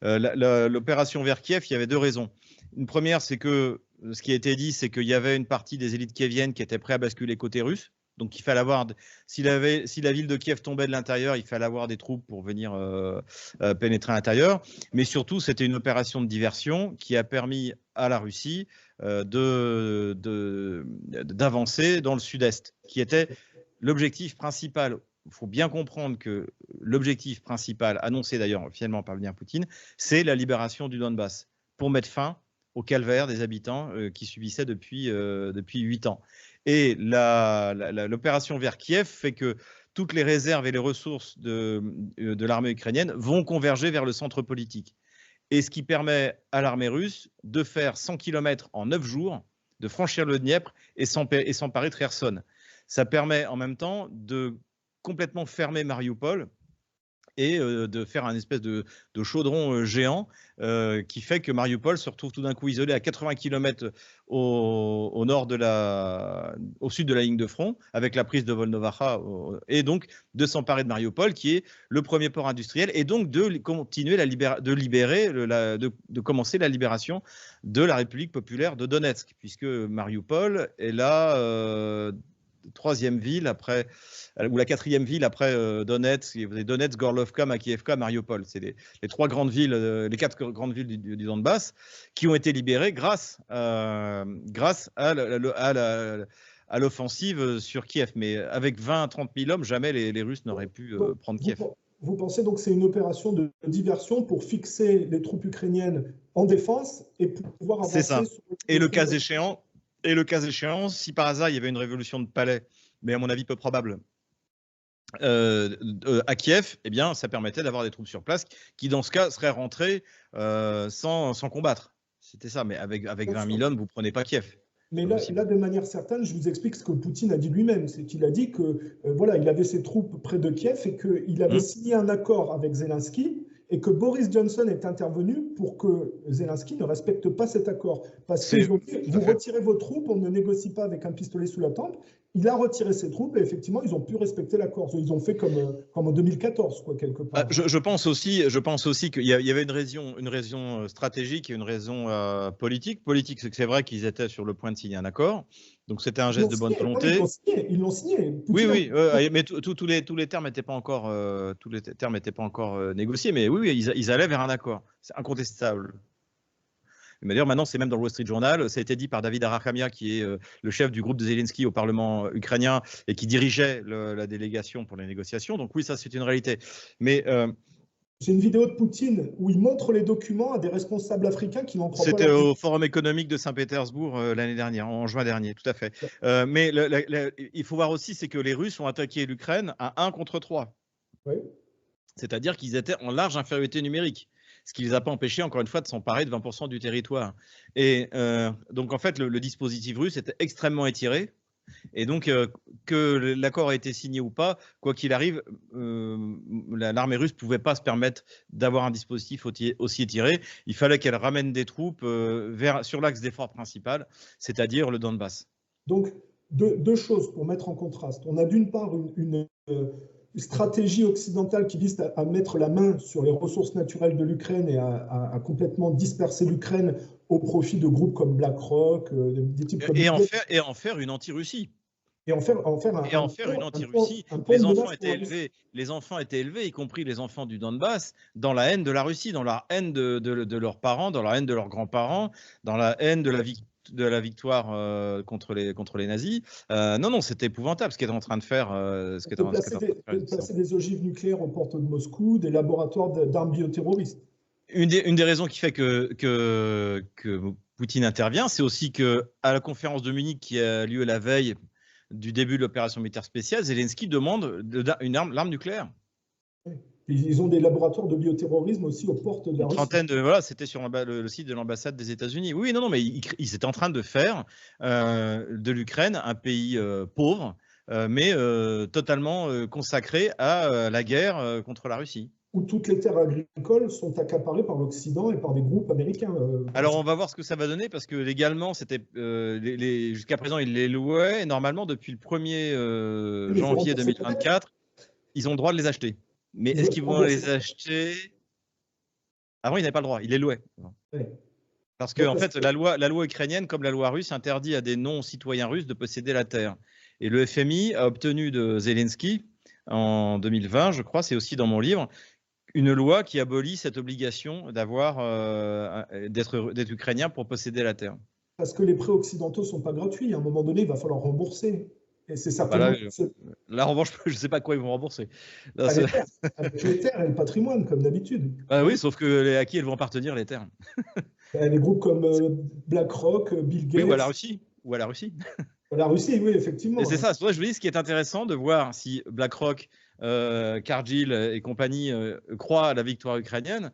L'opération vers Kiev, il y avait deux raisons. Une première, c'est que ce qui a été dit, c'est qu'il y avait une partie des élites kieviennes qui étaient prêtes à basculer côté russe. Donc, il fallait avoir, si la ville de Kiev tombait de l'intérieur, il fallait avoir des troupes pour venir pénétrer à l'intérieur. Mais surtout, c'était une opération de diversion qui a permis à la Russie d'avancer dans le sud-est, qui était l'objectif principal. Il faut bien comprendre que l'objectif principal, annoncé d'ailleurs officiellement par Vladimir Poutine, c'est la libération du Donbass, pour mettre fin au calvaire des habitants qui subissaient depuis 8 ans. Et l'opération vers Kiev fait que toutes les réserves et les ressources de l'armée ukrainienne vont converger vers le centre politique. Et ce qui permet à l'armée russe de faire 100 km en 9 jours, de franchir le Dniepr et s'emparer de Kherson. Ça permet en même temps de complètement fermer Mariupol et de faire un espèce de chaudron géant qui fait que Mariupol se retrouve tout d'un coup isolé à 80 km au sud de la ligne de front, avec la prise de Volnovakha, et donc de s'emparer de Mariupol, qui est le premier port industriel, et donc de continuer de commencer la libération de la République populaire de Donetsk, puisque Mariupol est la troisième ville après, ou la quatrième ville après Donetsk. Vous avez Donetsk, Gorlovka, Makiivka, Mariupol. C'est les trois grandes villes, les quatre grandes villes du Donbass qui ont été libérées grâce à l'offensive sur Kiev. Mais avec 20 à 30 000 hommes, jamais les Russes n'auraient pu prendre Kiev. Vous pensez donc que c'est une opération de diversion pour fixer les troupes ukrainiennes en défense et pouvoir avancer? C'est ça. Et le cas échéant, si par hasard il y avait une révolution de palais, mais à mon avis peu probable, à Kiev, eh bien, ça permettait d'avoir des troupes sur place qui, dans ce cas, seraient rentrées sans combattre. C'était ça, mais avec 20 000 hommes, vous ne prenez pas Kiev. Mais là, de manière certaine, je vous explique ce que Poutine a dit lui-même. C'est qu'il a dit que voilà, il avait ses troupes près de Kiev et qu'il avait signé un accord avec Zelensky et que Boris Johnson est intervenu pour que Zelensky ne respecte pas cet accord. Parce qu'ils ont dit, vous retirez vos troupes, on ne négocie pas avec un pistolet sous la tempe. Il a retiré ses troupes et effectivement, ils ont pu respecter l'accord. Ils ont fait comme en 2014, quoi, quelque part. Je pense aussi qu'il y avait une raison stratégique et une raison politique. Politique, c'est que c'est vrai qu'ils étaient sur le point de signer un accord. Donc c'était un geste de bonne volonté. Ils l'ont signé. Oui, mais tous les termes n'étaient pas encore, négociés. Mais oui, ils allaient vers un accord. C'est incontestable. Mais d'ailleurs, maintenant, c'est même dans le Wall Street Journal. Ça a été dit par David Arakhamia, qui est le chef du groupe de Zelensky au Parlement ukrainien et qui dirigeait la délégation pour les négociations. Donc oui, ça, c'est une réalité. Mais j'ai une vidéo de Poutine où il montre les documents à des responsables africains qui n'en croient pas. C'était au Forum économique de Saint-Pétersbourg l'année dernière, en juin dernier, tout à fait. Mais il faut voir aussi, c'est que les Russes ont attaqué l'Ukraine à 1 contre 3. Oui. C'est-à-dire qu'ils étaient en large infériorité numérique. Ce qui ne les a pas empêchés, encore une fois, de s'emparer de 20% du territoire. Et donc, en fait, le dispositif russe était extrêmement étiré. Et donc, que l'accord ait été signé ou pas, quoi qu'il arrive, l'armée russe ne pouvait pas se permettre d'avoir un dispositif aussi étiré. Il fallait qu'elle ramène des troupes sur l'axe d'effort principal, c'est-à-dire le Donbass. Donc, deux choses pour mettre en contraste. On a d'une part une stratégie occidentale qui vise à mettre la main sur les ressources naturelles de l'Ukraine et à complètement disperser l'Ukraine au profit de groupes comme BlackRock, des types comme... Et en faire une anti-Russie. Et en faire une anti-Russie. Les enfants étaient élevés, y compris les enfants du Donbass, dans la haine de la Russie, dans la haine de leurs parents, dans la haine de leurs grands-parents, dans la haine de la victoire contre les nazis. Non, c'était épouvantable ce qu'est en train de faire. Placer des ogives nucléaires aux portes de Moscou, des laboratoires d'armes bioterroristes. Une des raisons qui fait que Poutine intervient, c'est aussi qu'à la conférence de Munich qui a lieu la veille du début de l'opération militaire spéciale, Zelensky demande l'arme nucléaire. Ils ont des laboratoires de bioterrorisme aussi aux portes de la Russie. Voilà, c'était sur le site de l'ambassade des États-Unis. Oui, non, mais ils étaient en train de faire de l'Ukraine un pays pauvre, mais totalement consacré à la guerre contre la Russie. Où toutes les terres agricoles sont accaparées par l'Occident et par des groupes américains. Alors, on va voir ce que ça va donner, parce que légalement, jusqu'à présent, ils les louaient, et normalement, depuis le 1er janvier 2024, ils ont le droit de les acheter. Mais est-ce qu'ils vont les acheter? Avant, ils n'avaient pas le droit, ils les louaient. Oui. Parce que, en fait, la loi ukrainienne, comme la loi russe, interdit à des non-citoyens russes de posséder la terre. Et le FMI a obtenu de Zelensky, en 2020, je crois, c'est aussi dans mon livre, une loi qui abolit cette obligation d'être ukrainien pour posséder la terre. Parce que les prêts occidentaux ne sont pas gratuits. À un moment donné, il va falloir rembourser. Et c'est certainement... Là, en revanche, je ne sais pas quoi ils vont rembourser. Là, avec les terres et le patrimoine, comme d'habitude. Oui, sauf que à qui elles vont appartenir, les terres? Les groupes comme BlackRock, Bill Gates... Oui, ou à la Russie. La Russie, oui, effectivement. Et c'est ça, je vous dis, ce qui est intéressant de voir si BlackRock, Cargill et compagnie croient à la victoire ukrainienne,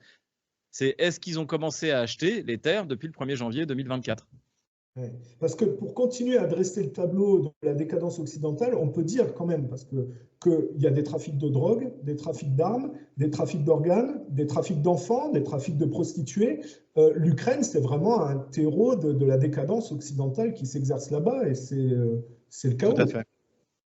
c'est est-ce qu'ils ont commencé à acheter les terres depuis le 1er janvier 2024 ? Ouais. Parce que pour continuer à dresser le tableau de la décadence occidentale, on peut dire quand même, parce qu'il y a des trafics de drogue, des trafics d'armes, des trafics d'organes, des trafics d'enfants, des trafics de prostituées. L'Ukraine, c'est vraiment un terreau de la décadence occidentale qui s'exerce là-bas, et c'est le chaos.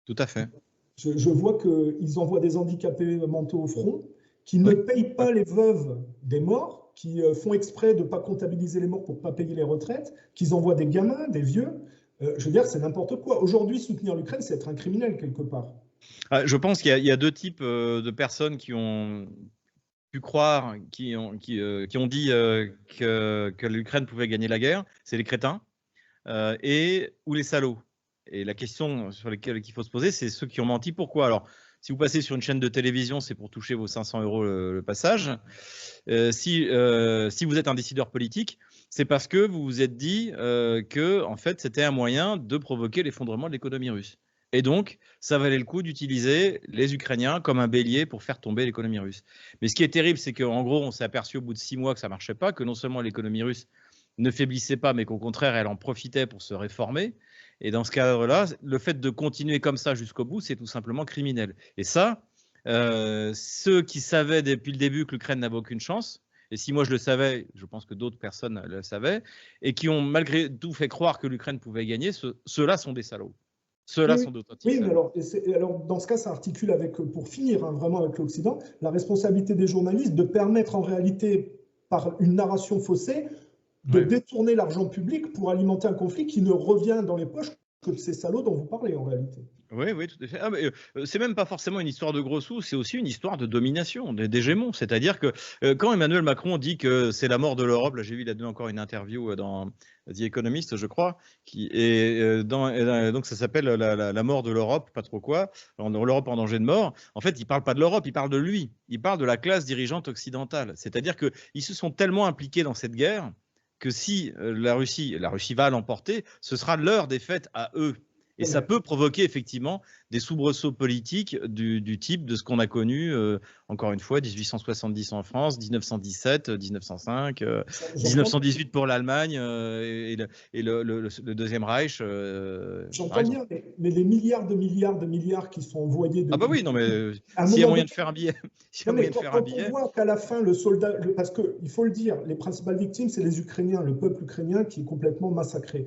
Tout à fait. Je vois qu'ils envoient des handicapés mentaux au front, qui ne payent pas les veuves des morts, qui font exprès de ne pas comptabiliser les morts pour ne pas payer les retraites, qu'ils envoient des gamins, des vieux. Je veux dire, c'est n'importe quoi. Aujourd'hui, soutenir l'Ukraine, c'est être un criminel quelque part. Je pense qu'il y a deux types de personnes qui ont pu croire, qui ont dit que l'Ukraine pouvait gagner la guerre. C'est les crétins ou les salauds. Et la question sur laquelle il faut se poser, c'est ceux qui ont menti. Pourquoi? Alors, si vous passez sur une chaîne de télévision, c'est pour toucher vos 500 € le passage. Si vous êtes un décideur politique, c'est parce que vous vous êtes dit que en fait, c'était un moyen de provoquer l'effondrement de l'économie russe. Et donc, ça valait le coup d'utiliser les Ukrainiens comme un bélier pour faire tomber l'économie russe. Mais ce qui est terrible, c'est qu'en gros, on s'est aperçu au bout de 6 mois que ça ne marchait pas, que non seulement l'économie russe ne faiblissait pas, mais qu'au contraire, elle en profitait pour se réformer. Et dans ce cadre-là, le fait de continuer comme ça jusqu'au bout, c'est tout simplement criminel. Et ça, ceux qui savaient depuis le début que l'Ukraine n'avait aucune chance, et si moi je le savais, je pense que d'autres personnes le savaient, et qui ont malgré tout fait croire que l'Ukraine pouvait gagner, ceux-là sont des salauds. Ceux-là sont d'authentiques. Oui, mais alors, dans ce cas, ça articule avec, pour finir vraiment avec l'Occident, la responsabilité des journalistes de permettre en réalité, par une narration faussée, de détourner l'argent public pour alimenter un conflit qui ne revient dans les poches que de ces salauds dont vous parlez en réalité. Oui, tout à fait. C'est même pas forcément une histoire de gros sous, c'est aussi une histoire de domination, d'hégémon. C'est-à-dire que quand Emmanuel Macron dit que c'est la mort de l'Europe, là j'ai vu, il a donné encore une interview dans The Economist, je crois, donc ça s'appelle la mort de l'Europe, pas trop quoi, l'Europe en danger de mort. En fait, il parle pas de l'Europe, il parle de lui. Il parle de la classe dirigeante occidentale. C'est-à-dire qu'ils se sont tellement impliqués dans cette guerre que si la Russie va l'emporter, ce sera leur défaite à eux. Et ça peut provoquer effectivement des soubresauts politiques du type de ce qu'on a connu, encore une fois, 1870 en France, 1917, 1905, 1918 pour l'Allemagne et le Deuxième Reich. J'entends bien, mais les milliards de milliards qui sont envoyés Ah bah oui, non mais s'il y a moyen de faire un billet. Quand on voit qu'à la fin, le soldat, parce qu'il faut le dire, les principales victimes, c'est les Ukrainiens, le peuple ukrainien qui est complètement massacré.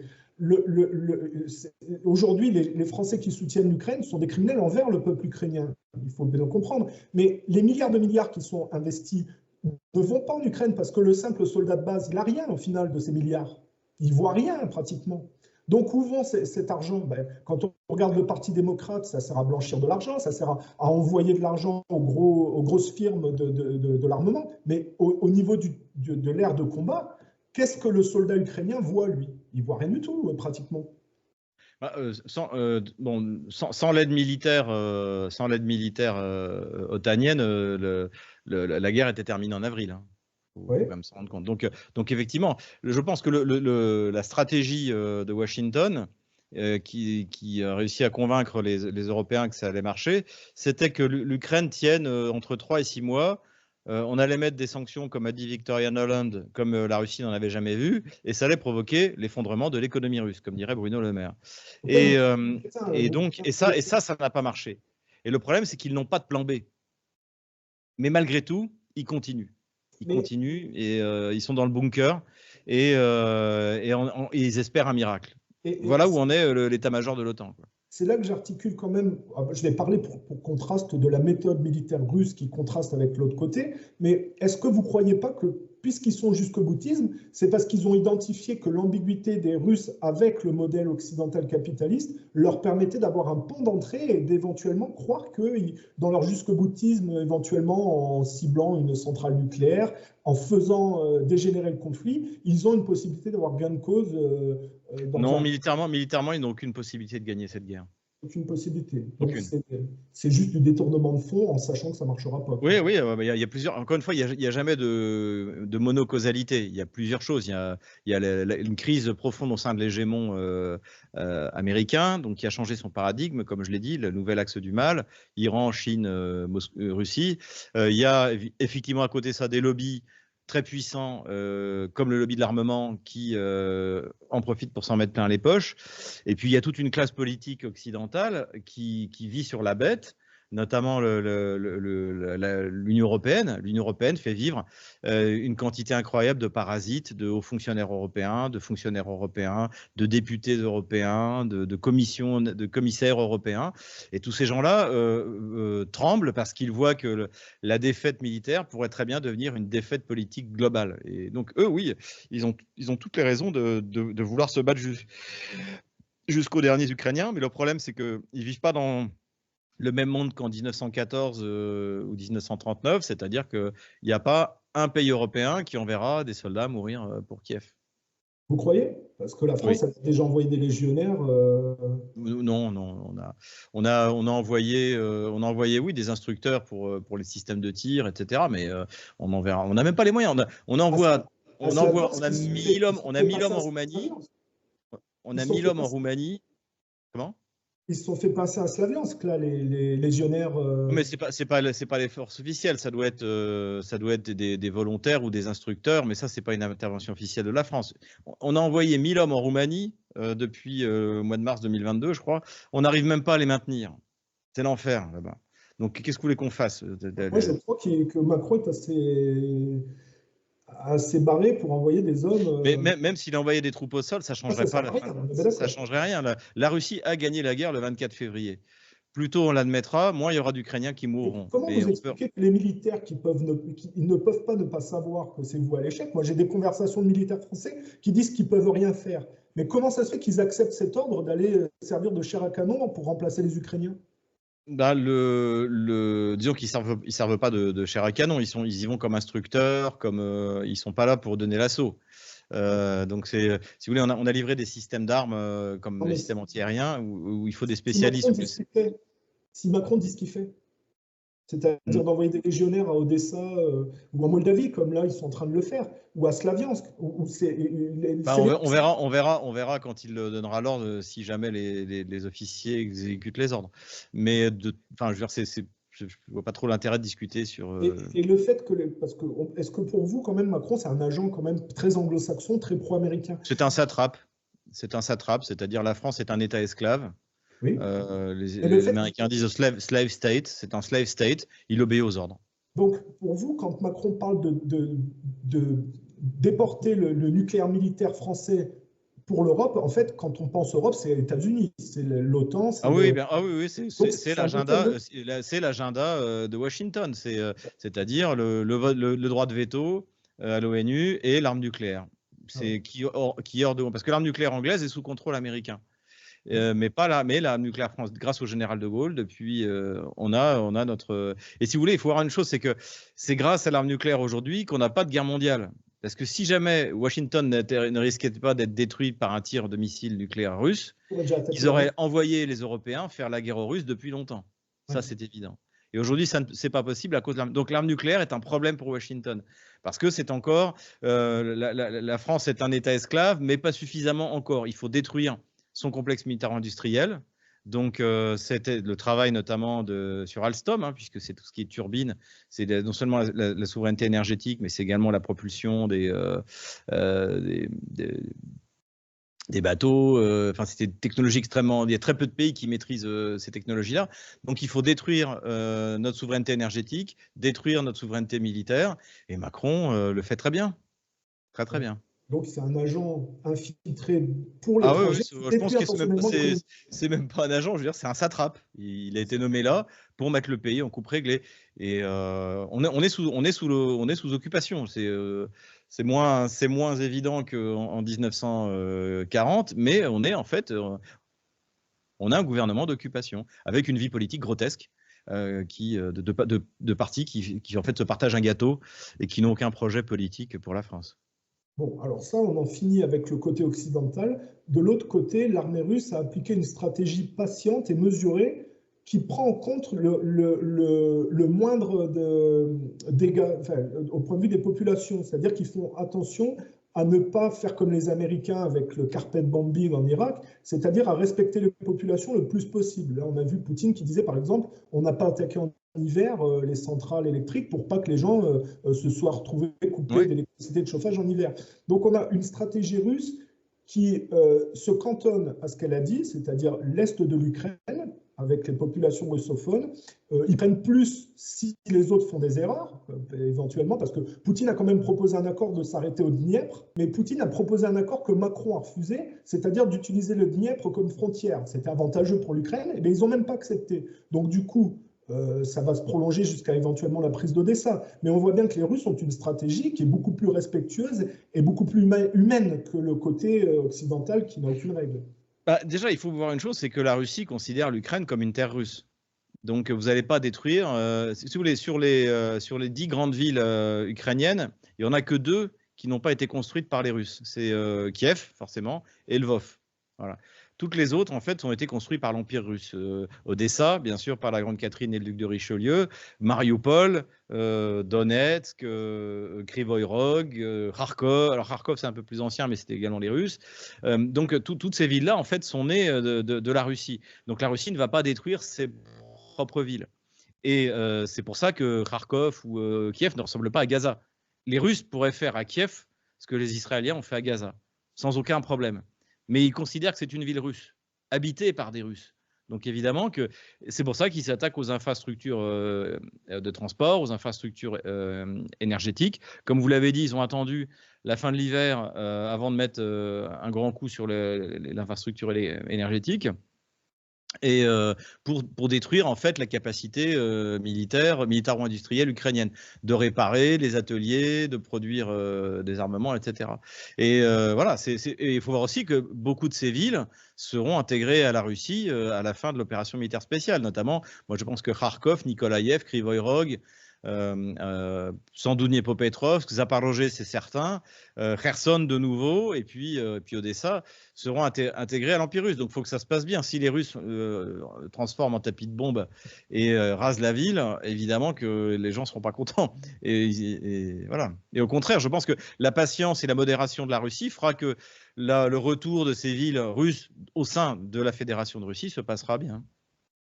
Aujourd'hui, les Français qui soutiennent l'Ukraine sont des criminels envers le peuple ukrainien. Il faut bien le comprendre. Mais les milliards de milliards qui sont investis ne vont pas en Ukraine parce que le simple soldat de base, il n'a rien au final de ces milliards. Il ne voit rien pratiquement. Donc, où vont cet argent? Quand on regarde le Parti démocrate, ça sert à blanchir de l'argent, ça sert à envoyer de l'argent aux grosses firmes de l'armement. Mais au niveau de l'ère de combat, qu'est-ce que le soldat ukrainien voit, lui? Il ne voit rien du tout, pratiquement. Sans l'aide militaire, otanienne, la guerre était terminée en avril. Hein. Faut quand même se rendre compte. Donc effectivement, je pense que la stratégie de Washington, qui a réussi à convaincre les Européens que ça allait marcher, c'était que l'Ukraine tienne entre 3 et 6 mois. On allait mettre des sanctions, comme a dit Victoria Nuland, comme la Russie n'en avait jamais vu, et ça allait provoquer l'effondrement de l'économie russe, comme dirait Bruno Le Maire. Et ça n'a pas marché. Et le problème, c'est qu'ils n'ont pas de plan B. Mais malgré tout, ils continuent. Ils continuent et ils sont dans le bunker et ils espèrent un miracle. Voilà où en est l'état-major de l'OTAN. C'est là que j'articule quand même, je vais parler pour contraste de la méthode militaire russe qui contraste avec l'autre côté, mais est-ce que vous ne croyez pas que, puisqu'ils sont jusqu'au boutisme, c'est parce qu'ils ont identifié que l'ambiguïté des Russes avec le modèle occidental capitaliste leur permettait d'avoir un pont d'entrée et d'éventuellement croire que dans leur jusqu'au boutisme, éventuellement en ciblant une centrale nucléaire, en faisant dégénérer le conflit, ils ont une possibilité d'avoir gain de cause. Non, militairement, ils n'ont aucune possibilité de gagner cette guerre. Aucune possibilité. C'est juste du détournement de fonds en sachant que ça ne marchera pas. Oui, il y a plusieurs. Encore une fois, il n'y a jamais de monocausalité. Il y a plusieurs choses. Il y a une crise profonde au sein de l'hégémon américain, donc qui a changé son paradigme, comme je l'ai dit, le nouvel axe du mal, Iran, Chine, Russie. Il y a effectivement à côté de ça des lobbies très puissants, comme le lobby de l'armement, qui en profite pour s'en mettre plein les poches. Et puis, il y a toute une classe politique occidentale qui vit sur la bête, notamment l'Union européenne. L'Union européenne fait vivre une quantité incroyable de parasites, de hauts fonctionnaires européens, de fonctionnaires européens, de députés européens, de commissaires européens. Et tous ces gens-là tremblent parce qu'ils voient que la défaite militaire pourrait très bien devenir une défaite politique globale. Et donc, eux, oui, ils ont toutes les raisons de vouloir se battre jusqu'aux derniers Ukrainiens. Mais le problème, c'est qu'ils ne vivent pas dans le même monde qu'en 1914 ou 1939, c'est-à-dire qu'il n'y a pas un pays européen qui enverra des soldats mourir pour Kiev. Vous croyez? Parce que la France a déjà envoyé des légionnaires. Non, on a envoyé, oui, des instructeurs pour les systèmes de tir, etc. Mais on enverra. On n'a même pas les moyens. On a 1000 hommes en Roumanie. On a 1000 hommes en Roumanie. Comment? Ils se sont fait passer à Slaviansk, là, les légionnaires. Mais c'est pas les forces officielles, ça doit être des volontaires ou des instructeurs, mais ça, c'est pas une intervention officielle de la France. On a envoyé 1000 hommes en Roumanie depuis le mois de mars 2022, je crois. On n'arrive même pas à les maintenir. C'est l'enfer, là-bas. Donc, qu'est-ce que vous voulez qu'on fasse? Moi, je crois que Macron est assez barré pour envoyer des hommes. Mais même s'il envoyait des troupes au sol, ça ne changerait pas. Ça changerait rien. La Russie a gagné la guerre le 24 février. Plus tôt on l'admettra, moins il y aura d'Ukrainiens qui mourront. Comment vous expliquez que les militaires qui ne peuvent pas ne pas savoir que c'est vous à l'échec? Moi, j'ai des conversations de militaires français qui disent qu'ils ne peuvent rien faire. Mais comment ça se fait qu'ils acceptent cet ordre d'aller servir de chair à canon pour remplacer les Ukrainiens? Disons qu'ils ne servent pas de chair à canon, ils y vont comme instructeurs, ils ne sont pas là pour donner l'assaut. Donc, si vous voulez, on a livré des systèmes d'armes comme les systèmes antiaériens où il faut des spécialistes. Si Macron dit ce qu'il fait. C'est-à-dire d'envoyer des légionnaires à Odessa ou en Moldavie, comme là, ils sont en train de le faire, ou à Slaviansk. On verra quand il donnera l'ordre, si jamais les officiers exécutent les ordres. Mais, enfin, je veux dire, je ne vois pas trop l'intérêt de discuter sur… Et le fait que… Est-ce que pour vous, quand même, Macron, c'est un agent quand même très anglo-saxon, très pro-américain? C'est un satrape. C'est un satrape, c'est-à-dire la France est un État esclave. Oui. Les Américains disent slave state, c'est un slave state, il obéit aux ordres. Donc, pour vous, quand Macron parle de déporter le nucléaire militaire français pour l'Europe, en fait, quand on pense Europe, c'est les États-Unis, c'est l'OTAN. Ah oui, c'est l'agenda de Washington, c'est-à-dire le droit de veto à l'ONU et l'arme nucléaire. C'est qui est hors de… Parce que l'arme nucléaire anglaise est sous contrôle américain. Mais l'arme nucléaire France, grâce au général de Gaulle, depuis, on a notre… Et si vous voulez, il faut voir une chose, c'est que c'est grâce à l'arme nucléaire aujourd'hui qu'on n'a pas de guerre mondiale. Parce que si jamais Washington ne risquait pas d'être détruit par un tir de missile nucléaire russe, ils auraient envoyé les Européens faire la guerre aux Russes depuis longtemps. Ça, c'est évident. Et aujourd'hui, ce n'est pas possible à cause de l'arme. Donc l'arme nucléaire est un problème pour Washington. Parce que c'est encore… la France est un État esclave, mais pas suffisamment encore. Il faut détruire son complexe militaro-industriel. Donc, c'était le travail notamment sur Alstom, puisque c'est tout ce qui est turbine. C'est non seulement la souveraineté énergétique, mais c'est également la propulsion des bateaux. Enfin, c'était une technologie extrêmement… Il y a très peu de pays qui maîtrisent ces technologies-là. Donc, il faut détruire notre souveraineté énergétique, détruire notre souveraineté militaire. Et Macron le fait très bien. Très, très bien. Donc, c'est un agent infiltré pour l'étranger. Je pense que c'est même pas un agent, je veux dire, c'est un satrape. Il a été nommé là pour mettre le pays en coupe réglée. Et on est sous occupation. C'est moins évident qu'en 1940, mais on est en fait, on a un gouvernement d'occupation avec une vie politique grotesque. De partis qui en fait se partagent un gâteau et qui n'ont aucun projet politique pour la France. Bon, alors ça, on en finit avec le côté occidental. De l'autre côté, l'armée russe a appliqué une stratégie patiente et mesurée qui prend en compte le moindre dégâts, au point de vue des populations. C'est-à-dire qu'ils font attention à ne pas faire comme les Américains avec le carpet bombing en Irak, c'est-à-dire à respecter les populations le plus possible. Là, on a vu Poutine qui disait, par exemple, on n'a pas attaqué en hiver les centrales électriques pour pas que les gens se soient retrouvés coupés d'électricité de chauffage en hiver. Donc on a une stratégie russe qui se cantonne à ce qu'elle a dit, c'est-à-dire l'est de l'Ukraine, avec les populations russophones. Ils prennent plus si les autres font des erreurs, éventuellement, parce que Poutine a quand même proposé un accord de s'arrêter au Dniepr, mais Poutine a proposé un accord que Macron a refusé, c'est-à-dire d'utiliser le Dniepr comme frontière. C'était avantageux pour l'Ukraine, mais ils n'ont même pas accepté. Donc du coup, ça va se prolonger jusqu'à éventuellement la prise d'Odessa. Mais on voit bien que les Russes ont une stratégie qui est beaucoup plus respectueuse et beaucoup plus humaine que le côté occidental qui n'a aucune règle. Déjà, il faut voir une chose, c'est que la Russie considère l'Ukraine comme une terre russe. Donc, vous n'allez pas détruire… si vous voulez, sur les 10 grandes villes ukrainiennes, il n'y en a que 2 qui n'ont pas été construites par les Russes. C'est Kiev, forcément, et Lvov. Voilà. Toutes les autres, en fait, ont été construites par l'Empire russe. Odessa, bien sûr, par la Grande Catherine et le duc de Richelieu, Mariupol, Donetsk, Krivoy Rog, Kharkov. Alors, Kharkov, c'est un peu plus ancien, mais c'était également les Russes. Donc, toutes ces villes-là, en fait, sont nées de la Russie. Donc, la Russie ne va pas détruire ses propres villes. Et c'est pour ça que Kharkov ou Kiev ne ressemblent pas à Gaza. Les Russes pourraient faire à Kiev ce que les Israéliens ont fait à Gaza, sans aucun problème. Mais ils considèrent que c'est une ville russe, habitée par des Russes. Donc évidemment que c'est pour ça qu'ils s'attaquent aux infrastructures de transport, aux infrastructures énergétiques. Comme vous l'avez dit, ils ont attendu la fin de l'hiver avant de mettre un grand coup sur l'infrastructure énergétique. Et pour détruire en fait la capacité militaro-industrielle ukrainienne, de réparer les ateliers, de produire des armements, etc. Et voilà, il faut voir aussi que beaucoup de ces villes seront intégrées à la Russie à la fin de l'opération militaire spéciale, notamment, moi je pense que Kharkov, Nikolaïev, Krivoy Rog, sans doute Dniepropetrovsk, Zaporozhye, c'est certain, Kherson de nouveau, et puis Odessa seront intégrés à l'Empire russe. Donc il faut que ça se passe bien. Si les Russes transforment en tapis de bombe et rasent la ville, évidemment que les gens ne seront pas contents. Et voilà. Et au contraire, je pense que la patience et la modération de la Russie fera que le retour de ces villes russes au sein de la Fédération de Russie se passera bien.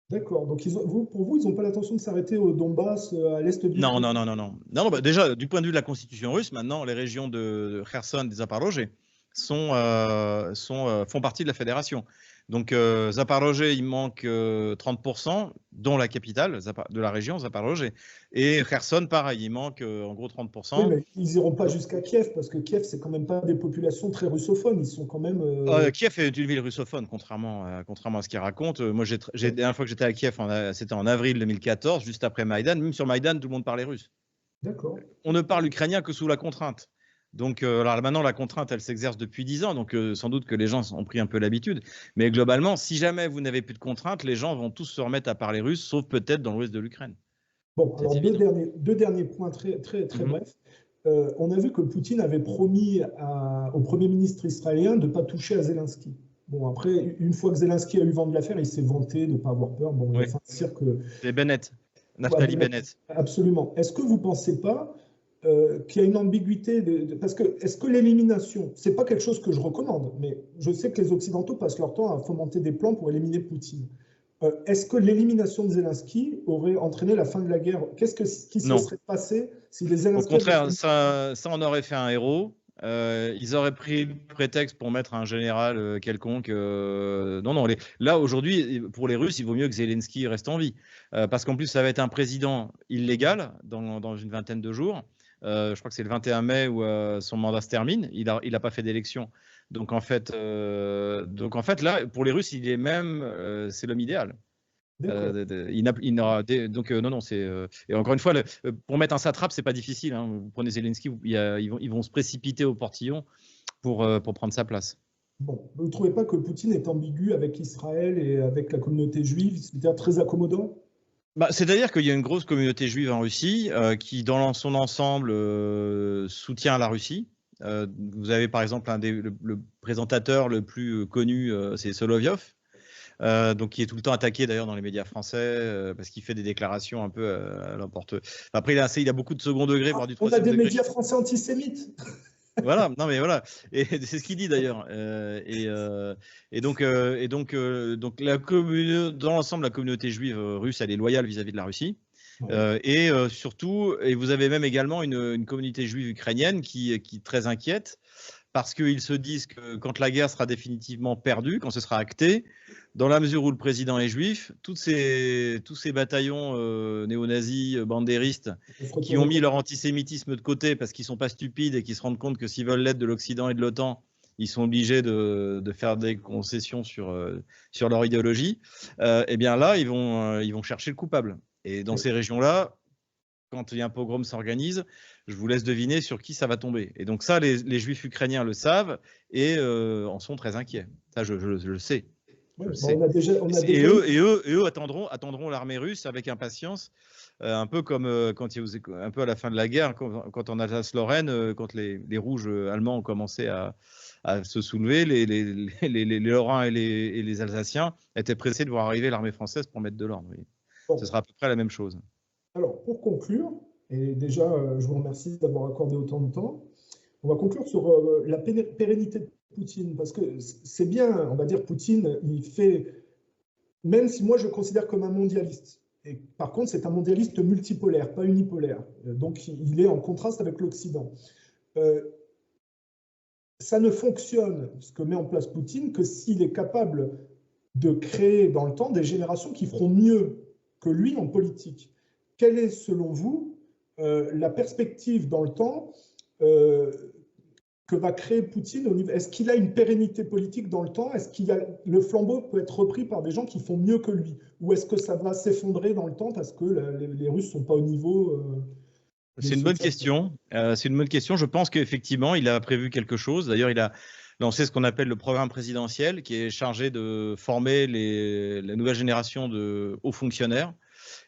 D'accord. Donc, pour vous, ils n'ont pas l'intention de s'arrêter au Donbass, à l'est du Non, non, non, non, non. Non, bah, déjà, du point de vue de la constitution russe, maintenant, les régions de Kherson et de Zaporozhye font partie de la fédération. Donc, Zaporozhye, il manque 30%, dont la capitale de la région, Zaporozhye. Et Kherson, pareil, il manque en gros 30%. Oui, mais ils n'iront pas jusqu'à Kiev, parce que Kiev, c'est quand même pas des populations très russophones. Ils sont quand même. Kiev est une ville russophone, contrairement à ce qu'ils racontent. Moi, la dernière fois que j'étais à Kiev, c'était en avril 2014, juste après Maïdan. Même sur Maïdan, tout le monde parlait russe. D'accord. On ne parle ukrainien que sous la contrainte. Donc, alors maintenant, la contrainte, elle s'exerce depuis 10 ans, donc sans doute que les gens ont pris un peu l'habitude. Mais globalement, si jamais vous n'avez plus de contrainte, les gens vont tous se remettre à parler russe, sauf peut-être dans l'ouest de l'Ukraine. Bon, alors deux derniers points très brefs. On a vu que Poutine avait promis au Premier ministre israélien de ne pas toucher à Zelensky. Bon, après, une fois que Zelensky a eu vent de l'affaire, il s'est vanté de ne pas avoir peur. Bon, il va faire cirque. C'est Bennett, Naftali Bennett. Absolument. Est-ce que vous ne pensez pas qu'il y a une ambiguïté parce que est-ce que l'élimination, c'est pas quelque chose que je recommande, mais je sais que les Occidentaux passent leur temps à fomenter des plans pour éliminer Poutine. Est-ce que l'élimination de Zelensky aurait entraîné la fin de la guerre? Qu'est-ce qui se serait passé si les Zelensky... Au contraire, ça en aurait fait un héros. Ils auraient pris le prétexte pour mettre un général quelconque. Non, là, aujourd'hui, pour les Russes, il vaut mieux que Zelensky reste en vie. Parce qu'en plus, ça va être un président illégal dans une vingtaine de jours. Je crois que c'est le 21 mai où son mandat se termine. Il n'a pas fait d'élection. Donc en fait, là, pour les Russes, il est même, c'est l'homme idéal. Non, c'est et encore une fois, pour mettre un satrape, c'est pas difficile. Hein. Vous prenez Zelensky, ils vont se précipiter au portillon pour prendre sa place. Bon, vous ne trouvez pas que Poutine est ambigu avec Israël et avec la communauté juive, c'est-à-dire très accommodant? C'est-à-dire qu'il y a une grosse communauté juive en Russie qui, dans son ensemble, soutient la Russie. Vous avez par exemple le présentateur le plus connu, c'est Solovyov, donc qui est tout le temps attaqué d'ailleurs dans les médias français parce qu'il fait des déclarations un peu à l'emporte. Après, il a beaucoup de second degré, voire du troisième degré. On a des degré. médias français antisémites. Voilà, non mais voilà, et c'est ce qu'il dit d'ailleurs. Donc dans l'ensemble, la communauté juive russe, elle est loyale vis-à-vis de la Russie. Et surtout, et vous avez même également une communauté juive ukrainienne qui est très inquiète parce qu'ils se disent que quand la guerre sera définitivement perdue, quand ce sera acté, dans la mesure où le président est juif, tous ces bataillons néo-nazis, bandéristes, qui ont mis leur antisémitisme de côté parce qu'ils ne sont pas stupides et qui se rendent compte que s'ils veulent l'aide de l'Occident et de l'OTAN, ils sont obligés de faire des concessions sur leur idéologie, et bien là, ils vont chercher le coupable. Et dans ces régions-là, quand un pogrom s'organise, je vous laisse deviner sur qui ça va tomber. Et donc ça, les juifs ukrainiens le savent et en sont très inquiets. Ça, je le sais. Et eux attendront l'armée russe avec impatience, un peu comme un peu à la fin de la guerre, quand en Alsace-Lorraine, quand les rouges allemands ont commencé à se soulever, les Lorrains et les Alsaciens étaient pressés de voir arriver l'armée française pour mettre de l'ordre. Oui. Bon. Ce sera à peu près la même chose. Alors, pour conclure, et déjà, je vous remercie d'avoir accordé autant de temps, on va conclure sur la pérennité de Poutine, parce que c'est bien, on va dire, Poutine, il fait, même si moi je le considère comme un mondialiste, et par contre c'est un mondialiste multipolaire, pas unipolaire, donc il est en contraste avec l'Occident. Ça ne fonctionne, ce que met en place Poutine, que s'il est capable de créer dans le temps des générations qui feront mieux que lui en politique. Quelle est, selon vous, la perspective dans le temps que va créer Poutine au niveau... Est-ce qu'il a une pérennité politique dans le temps? Est-ce qu'il y a... le flambeau peut être repris par des gens qui font mieux que lui? Ou est-ce que ça va s'effondrer dans le temps parce que les Russes ne sont pas au niveau C'est une bonne question. C'est une bonne question. Je pense qu'effectivement, il a prévu quelque chose. D'ailleurs, il a lancé ce qu'on appelle le programme présidentiel, qui est chargé de former la nouvelle génération de hauts fonctionnaires.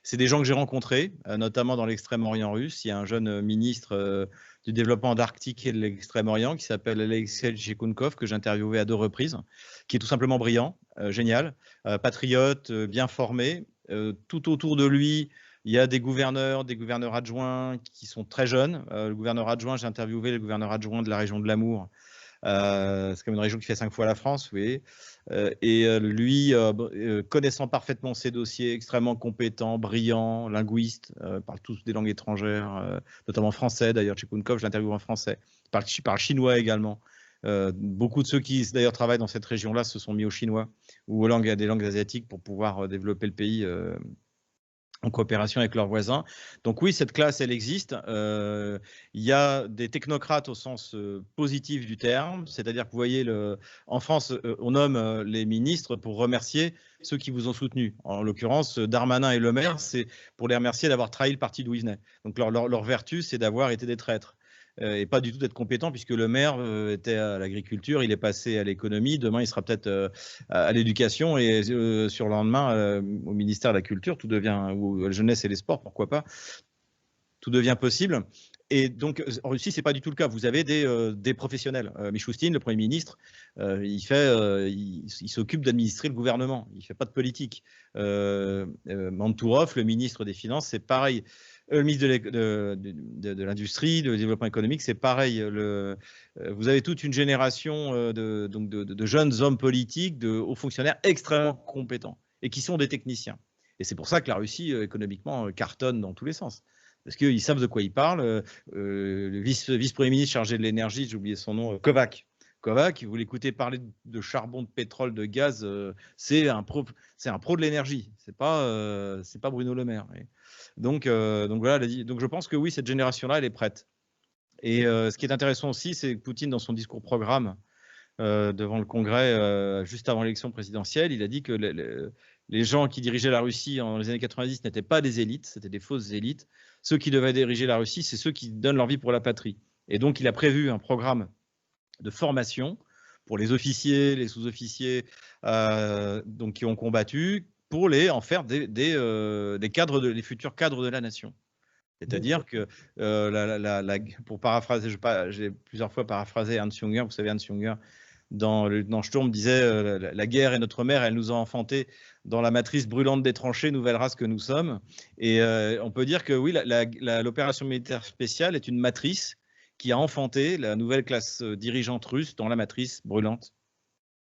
C'est des gens que j'ai rencontrés, notamment dans l'extrême-orient russe. Il y a un jeune ministre du développement d'Arctique et de l'extrême-orient qui s'appelle Alexei Chikunkov, que j'ai interviewé à 2 reprises, qui est tout simplement brillant, génial, patriote, bien formé. Tout autour de lui, il y a des gouverneurs adjoints qui sont très jeunes. Le gouverneur adjoint, j'ai interviewé le gouverneur adjoint de la région de l'Amour. C'est comme une région qui fait 5 fois la France, vous voyez. Lui, connaissant parfaitement ses dossiers, extrêmement compétent, brillant, linguiste, parle tous des langues étrangères, notamment français. D'ailleurs, Chikunkov, je l'interviewe en français. Il parle chinois également. Beaucoup de ceux qui d'ailleurs travaillent dans cette région-là se sont mis au chinois ou à des langues asiatiques pour pouvoir développer le pays en coopération avec leurs voisins. Donc oui, cette classe, elle existe. Il y a des technocrates au sens positif du terme, c'est-à-dire que vous voyez, en France, on nomme les ministres pour remercier ceux qui vous ont soutenu. En l'occurrence, Darmanin et Le Maire, c'est pour les remercier d'avoir trahi le parti d'où ils venaient. Donc leur vertu, c'est d'avoir été des traîtres. Et pas du tout d'être compétent, puisque le maire était à l'agriculture, il est passé à l'économie, demain il sera peut-être à l'éducation, et sur le lendemain au ministère de la Culture, tout devient, ou la jeunesse et les sports, pourquoi pas, tout devient possible. Et donc en Russie, c'est pas du tout le cas. Vous avez des professionnels. Mishustin, le Premier ministre, il s'occupe d'administrer le gouvernement, il fait pas de politique. Mantourov, le ministre des Finances, c'est pareil. Le ministre de l'Industrie, de développement économique, c'est pareil. Vous avez toute une génération de jeunes hommes politiques, de hauts fonctionnaires extrêmement compétents et qui sont des techniciens. Et c'est pour ça que la Russie, économiquement, cartonne dans tous les sens. Parce qu'ils savent de quoi ils parlent. Le vice-premier ministre chargé de l'énergie, j'ai oublié son nom, Kovac. Kovac, vous l'écoutez parler de charbon, de pétrole, de gaz, c'est un pro de l'énergie. C'est pas Bruno Le Maire. Donc voilà, donc je pense que oui, cette génération-là, elle est prête. Et ce qui est intéressant aussi, c'est que Poutine, dans son discours programme devant le Congrès, juste avant l'élection présidentielle, il a dit que les gens qui dirigeaient la Russie dans les années 90 n'étaient pas des élites, c'était des fausses élites. Ceux qui devaient diriger la Russie, c'est ceux qui donnent leur vie pour la patrie. Et donc, il a prévu un programme de formation pour les officiers, les sous-officiers donc qui ont combattu, pour en faire des cadres, les futurs cadres de la nation. C'est-à-dire que, pour paraphraser, j'ai plusieurs fois paraphrasé Ernst Jünger, vous savez, Ernst Jünger, dans Sturm, disait la guerre est notre mère, elle nous a enfantés dans la matrice brûlante des tranchées, nouvelle race que nous sommes. Et on peut dire que oui, l'opération militaire spéciale est une matrice qui a enfanté la nouvelle classe dirigeante russe dans la matrice brûlante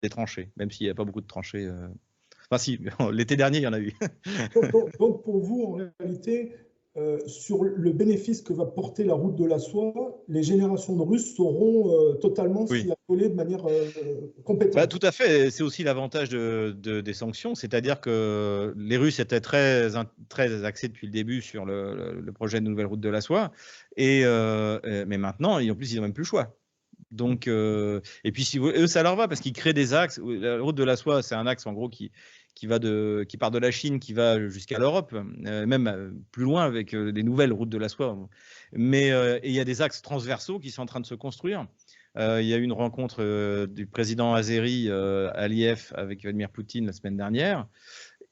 des tranchées, même s'il n'y a pas beaucoup de tranchées. Enfin si, l'été dernier, il y en a eu. Donc pour vous, en réalité, sur le bénéfice que va porter la route de la soie, les générations de Russes sauront totalement s'y accoler de manière compétente. Bah, tout à fait, c'est aussi l'avantage des sanctions, c'est-à-dire que les Russes étaient très axés depuis le début sur le projet de nouvelle route de la soie, mais maintenant, en plus, ils n'ont même plus le choix. Donc, et puis eux, ça leur va parce qu'ils créent des axes. La route de la soie, c'est un axe en gros qui part de la Chine, qui va jusqu'à l'Europe, même plus loin avec les nouvelles routes de la soie. Mais il y a des axes transversaux qui sont en train de se construire. Il y a eu une rencontre du président azéri Aliyev avec Vladimir Poutine la semaine dernière.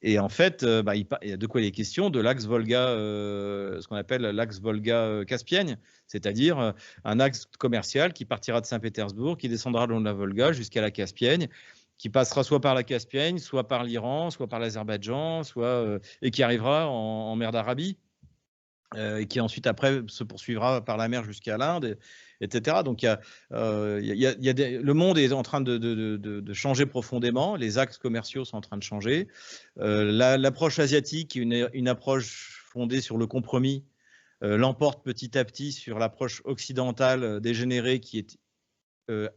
Et en fait, il y a de quoi il est question de l'axe Volga, ce qu'on appelle l'axe Volga-Caspienne, c'est-à-dire un axe commercial qui partira de Saint-Pétersbourg, qui descendra le long de la Volga jusqu'à la Caspienne, qui passera soit par la Caspienne, soit par l'Iran, soit par l'Azerbaïdjan, et qui arrivera en mer d'Arabie, et qui ensuite après se poursuivra par la mer jusqu'à l'Inde, etc. Donc le monde est en train de changer profondément, les axes commerciaux sont en train de changer. L'approche asiatique, une approche fondée sur le compromis, l'emporte petit à petit sur l'approche occidentale dégénérée qui est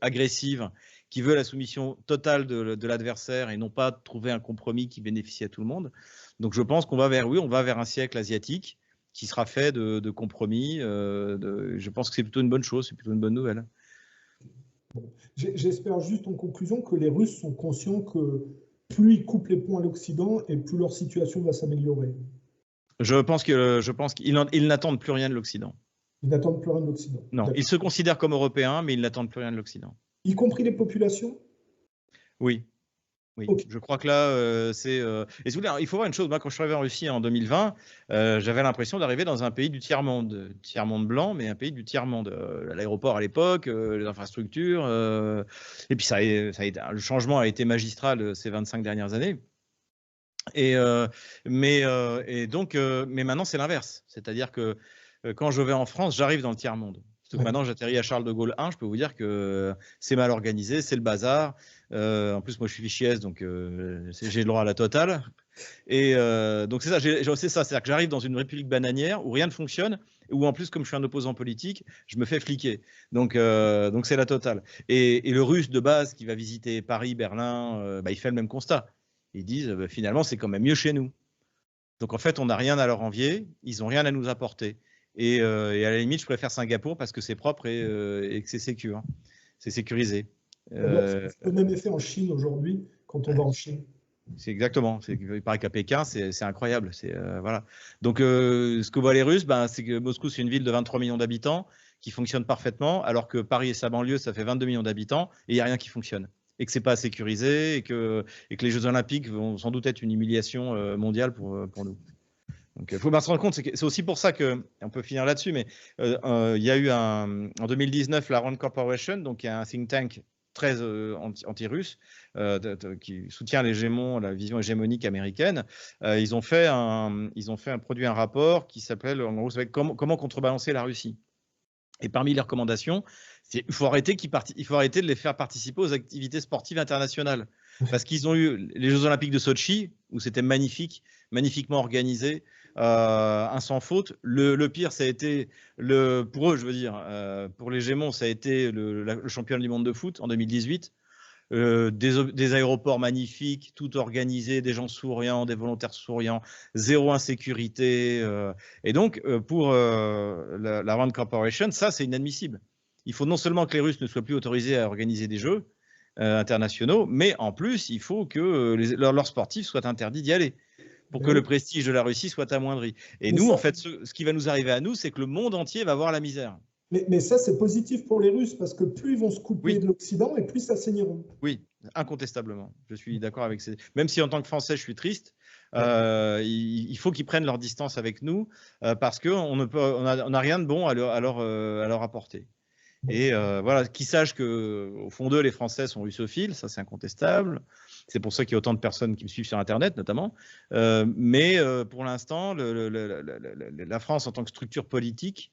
agressive, qui veut la soumission totale de l'adversaire et non pas trouver un compromis qui bénéficie à tout le monde. Donc je pense qu'on va vers un siècle asiatique qui sera fait de compromis. Je pense que c'est plutôt une bonne chose, c'est plutôt une bonne nouvelle. J'espère juste en conclusion que les Russes sont conscients que plus ils coupent les ponts à l'Occident et plus leur situation va s'améliorer. Je pense qu'ils n'attendent plus rien de l'Occident. Ils n'attendent plus rien de l'Occident. Non, ils se considèrent comme Européens, mais ils n'attendent plus rien de l'Occident. Y compris les populations ? Oui. Oui, Okay. je crois que là, c'est. Et il faut voir une chose. Moi, quand je suis arrivé en Russie en 2020, j'avais l'impression d'arriver dans un pays du tiers-monde blanc, mais un pays du tiers-monde. L'aéroport à l'époque, les infrastructures. Et puis, le changement a été magistral ces 25 dernières années. Mais maintenant, c'est l'inverse. C'est-à-dire que quand je vais en France, j'arrive dans le tiers-monde. Surtout que maintenant, j'atterris à Charles de Gaulle 1, je peux vous dire que c'est mal organisé, c'est le bazar. En plus, moi, je suis fichier S, donc j'ai le droit à la totale. Et donc, c'est ça, c'est-à-dire que j'arrive dans une république bananière où rien ne fonctionne, où en plus, comme je suis un opposant politique, je me fais fliquer. Donc c'est la totale. Et le Russe de base qui va visiter Paris, Berlin, il fait le même constat. Ils disent finalement, c'est quand même mieux chez nous. Donc en fait, on n'a rien à leur envier, ils n'ont rien à nous apporter. Et à la limite, je préfère Singapour parce que c'est propre et que c'est sécure, hein. C'est sécurisé. C'est le même effet en Chine aujourd'hui quand on va en Chine. C'est exactement. Il paraît qu'à Pékin, c'est incroyable. Voilà. Donc ce que voient les Russes, c'est que Moscou, c'est une ville de 23 millions d'habitants qui fonctionne parfaitement, alors que Paris et sa banlieue, ça fait 22 millions d'habitants et il n'y a rien qui fonctionne. Et que ce n'est pas sécurisé et que les Jeux Olympiques vont sans doute être une humiliation mondiale pour nous. Donc il faut bien se rendre compte, c'est aussi pour ça que, on peut finir là-dessus, mais il y a eu en 2019 la Rand Corporation, donc il y a un think tank très anti-russe qui soutient la vision hégémonique américaine. Ils ont produit un rapport qui s'appelle comment contrebalancer la Russie. Et parmi les recommandations, il faut arrêter de les faire participer aux activités sportives internationales. Parce qu'ils ont eu les Jeux Olympiques de Sochi, où c'était magnifiquement organisé, un sans faute. Le pire, ça a été, pour eux, je veux dire, pour les Gémons, ça a été le championnat du monde de foot en 2018. Des aéroports magnifiques, tout organisé, des gens souriants, des volontaires souriants, zéro insécurité. Et donc, pour la Rand Corporation, ça, c'est inadmissible. Il faut non seulement que les Russes ne soient plus autorisés à organiser des jeux internationaux, mais en plus, il faut que leurs sportifs soient interdits d'y aller pour que le prestige de la Russie soit amoindri. Et nous, en fait, ce qui va nous arriver à nous, c'est que le monde entier va voir la misère. Mais ça, c'est positif pour les Russes parce que plus ils vont se couper de l'Occident et plus ça saigniront. Oui, incontestablement. Je suis d'accord avec ça. Même si en tant que Français, je suis triste, il faut qu'ils prennent leur distance avec nous parce qu'on n'a rien de bon à leur apporter. Et voilà, qu'ils sachent qu'au fond d'eux, les Français sont russophiles, ça c'est incontestable. C'est pour ça qu'il y a autant de personnes qui me suivent sur Internet, notamment. Mais pour l'instant, la France, en tant que structure politique,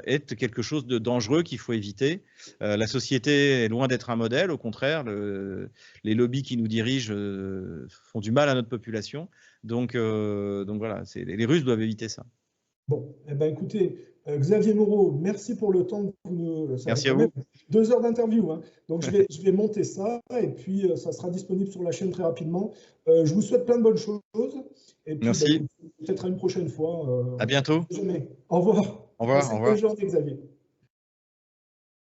est quelque chose de dangereux qu'il faut éviter. La société est loin d'être un modèle, au contraire, les lobbies qui nous dirigent font du mal à notre population. Donc voilà, les Russes doivent éviter ça. Bon, eh ben, écoutez, Xavier Moreau, merci pour le temps que vous nous... Merci à vous. 2 heures d'interview, hein. Donc je vais monter ça et puis ça sera disponible sur la chaîne très rapidement. Je vous souhaite plein de bonnes choses. Et puis, merci. Peut-être à une prochaine fois. À bientôt. Au revoir. Au revoir. Au revoir. Bonne journée, Xavier.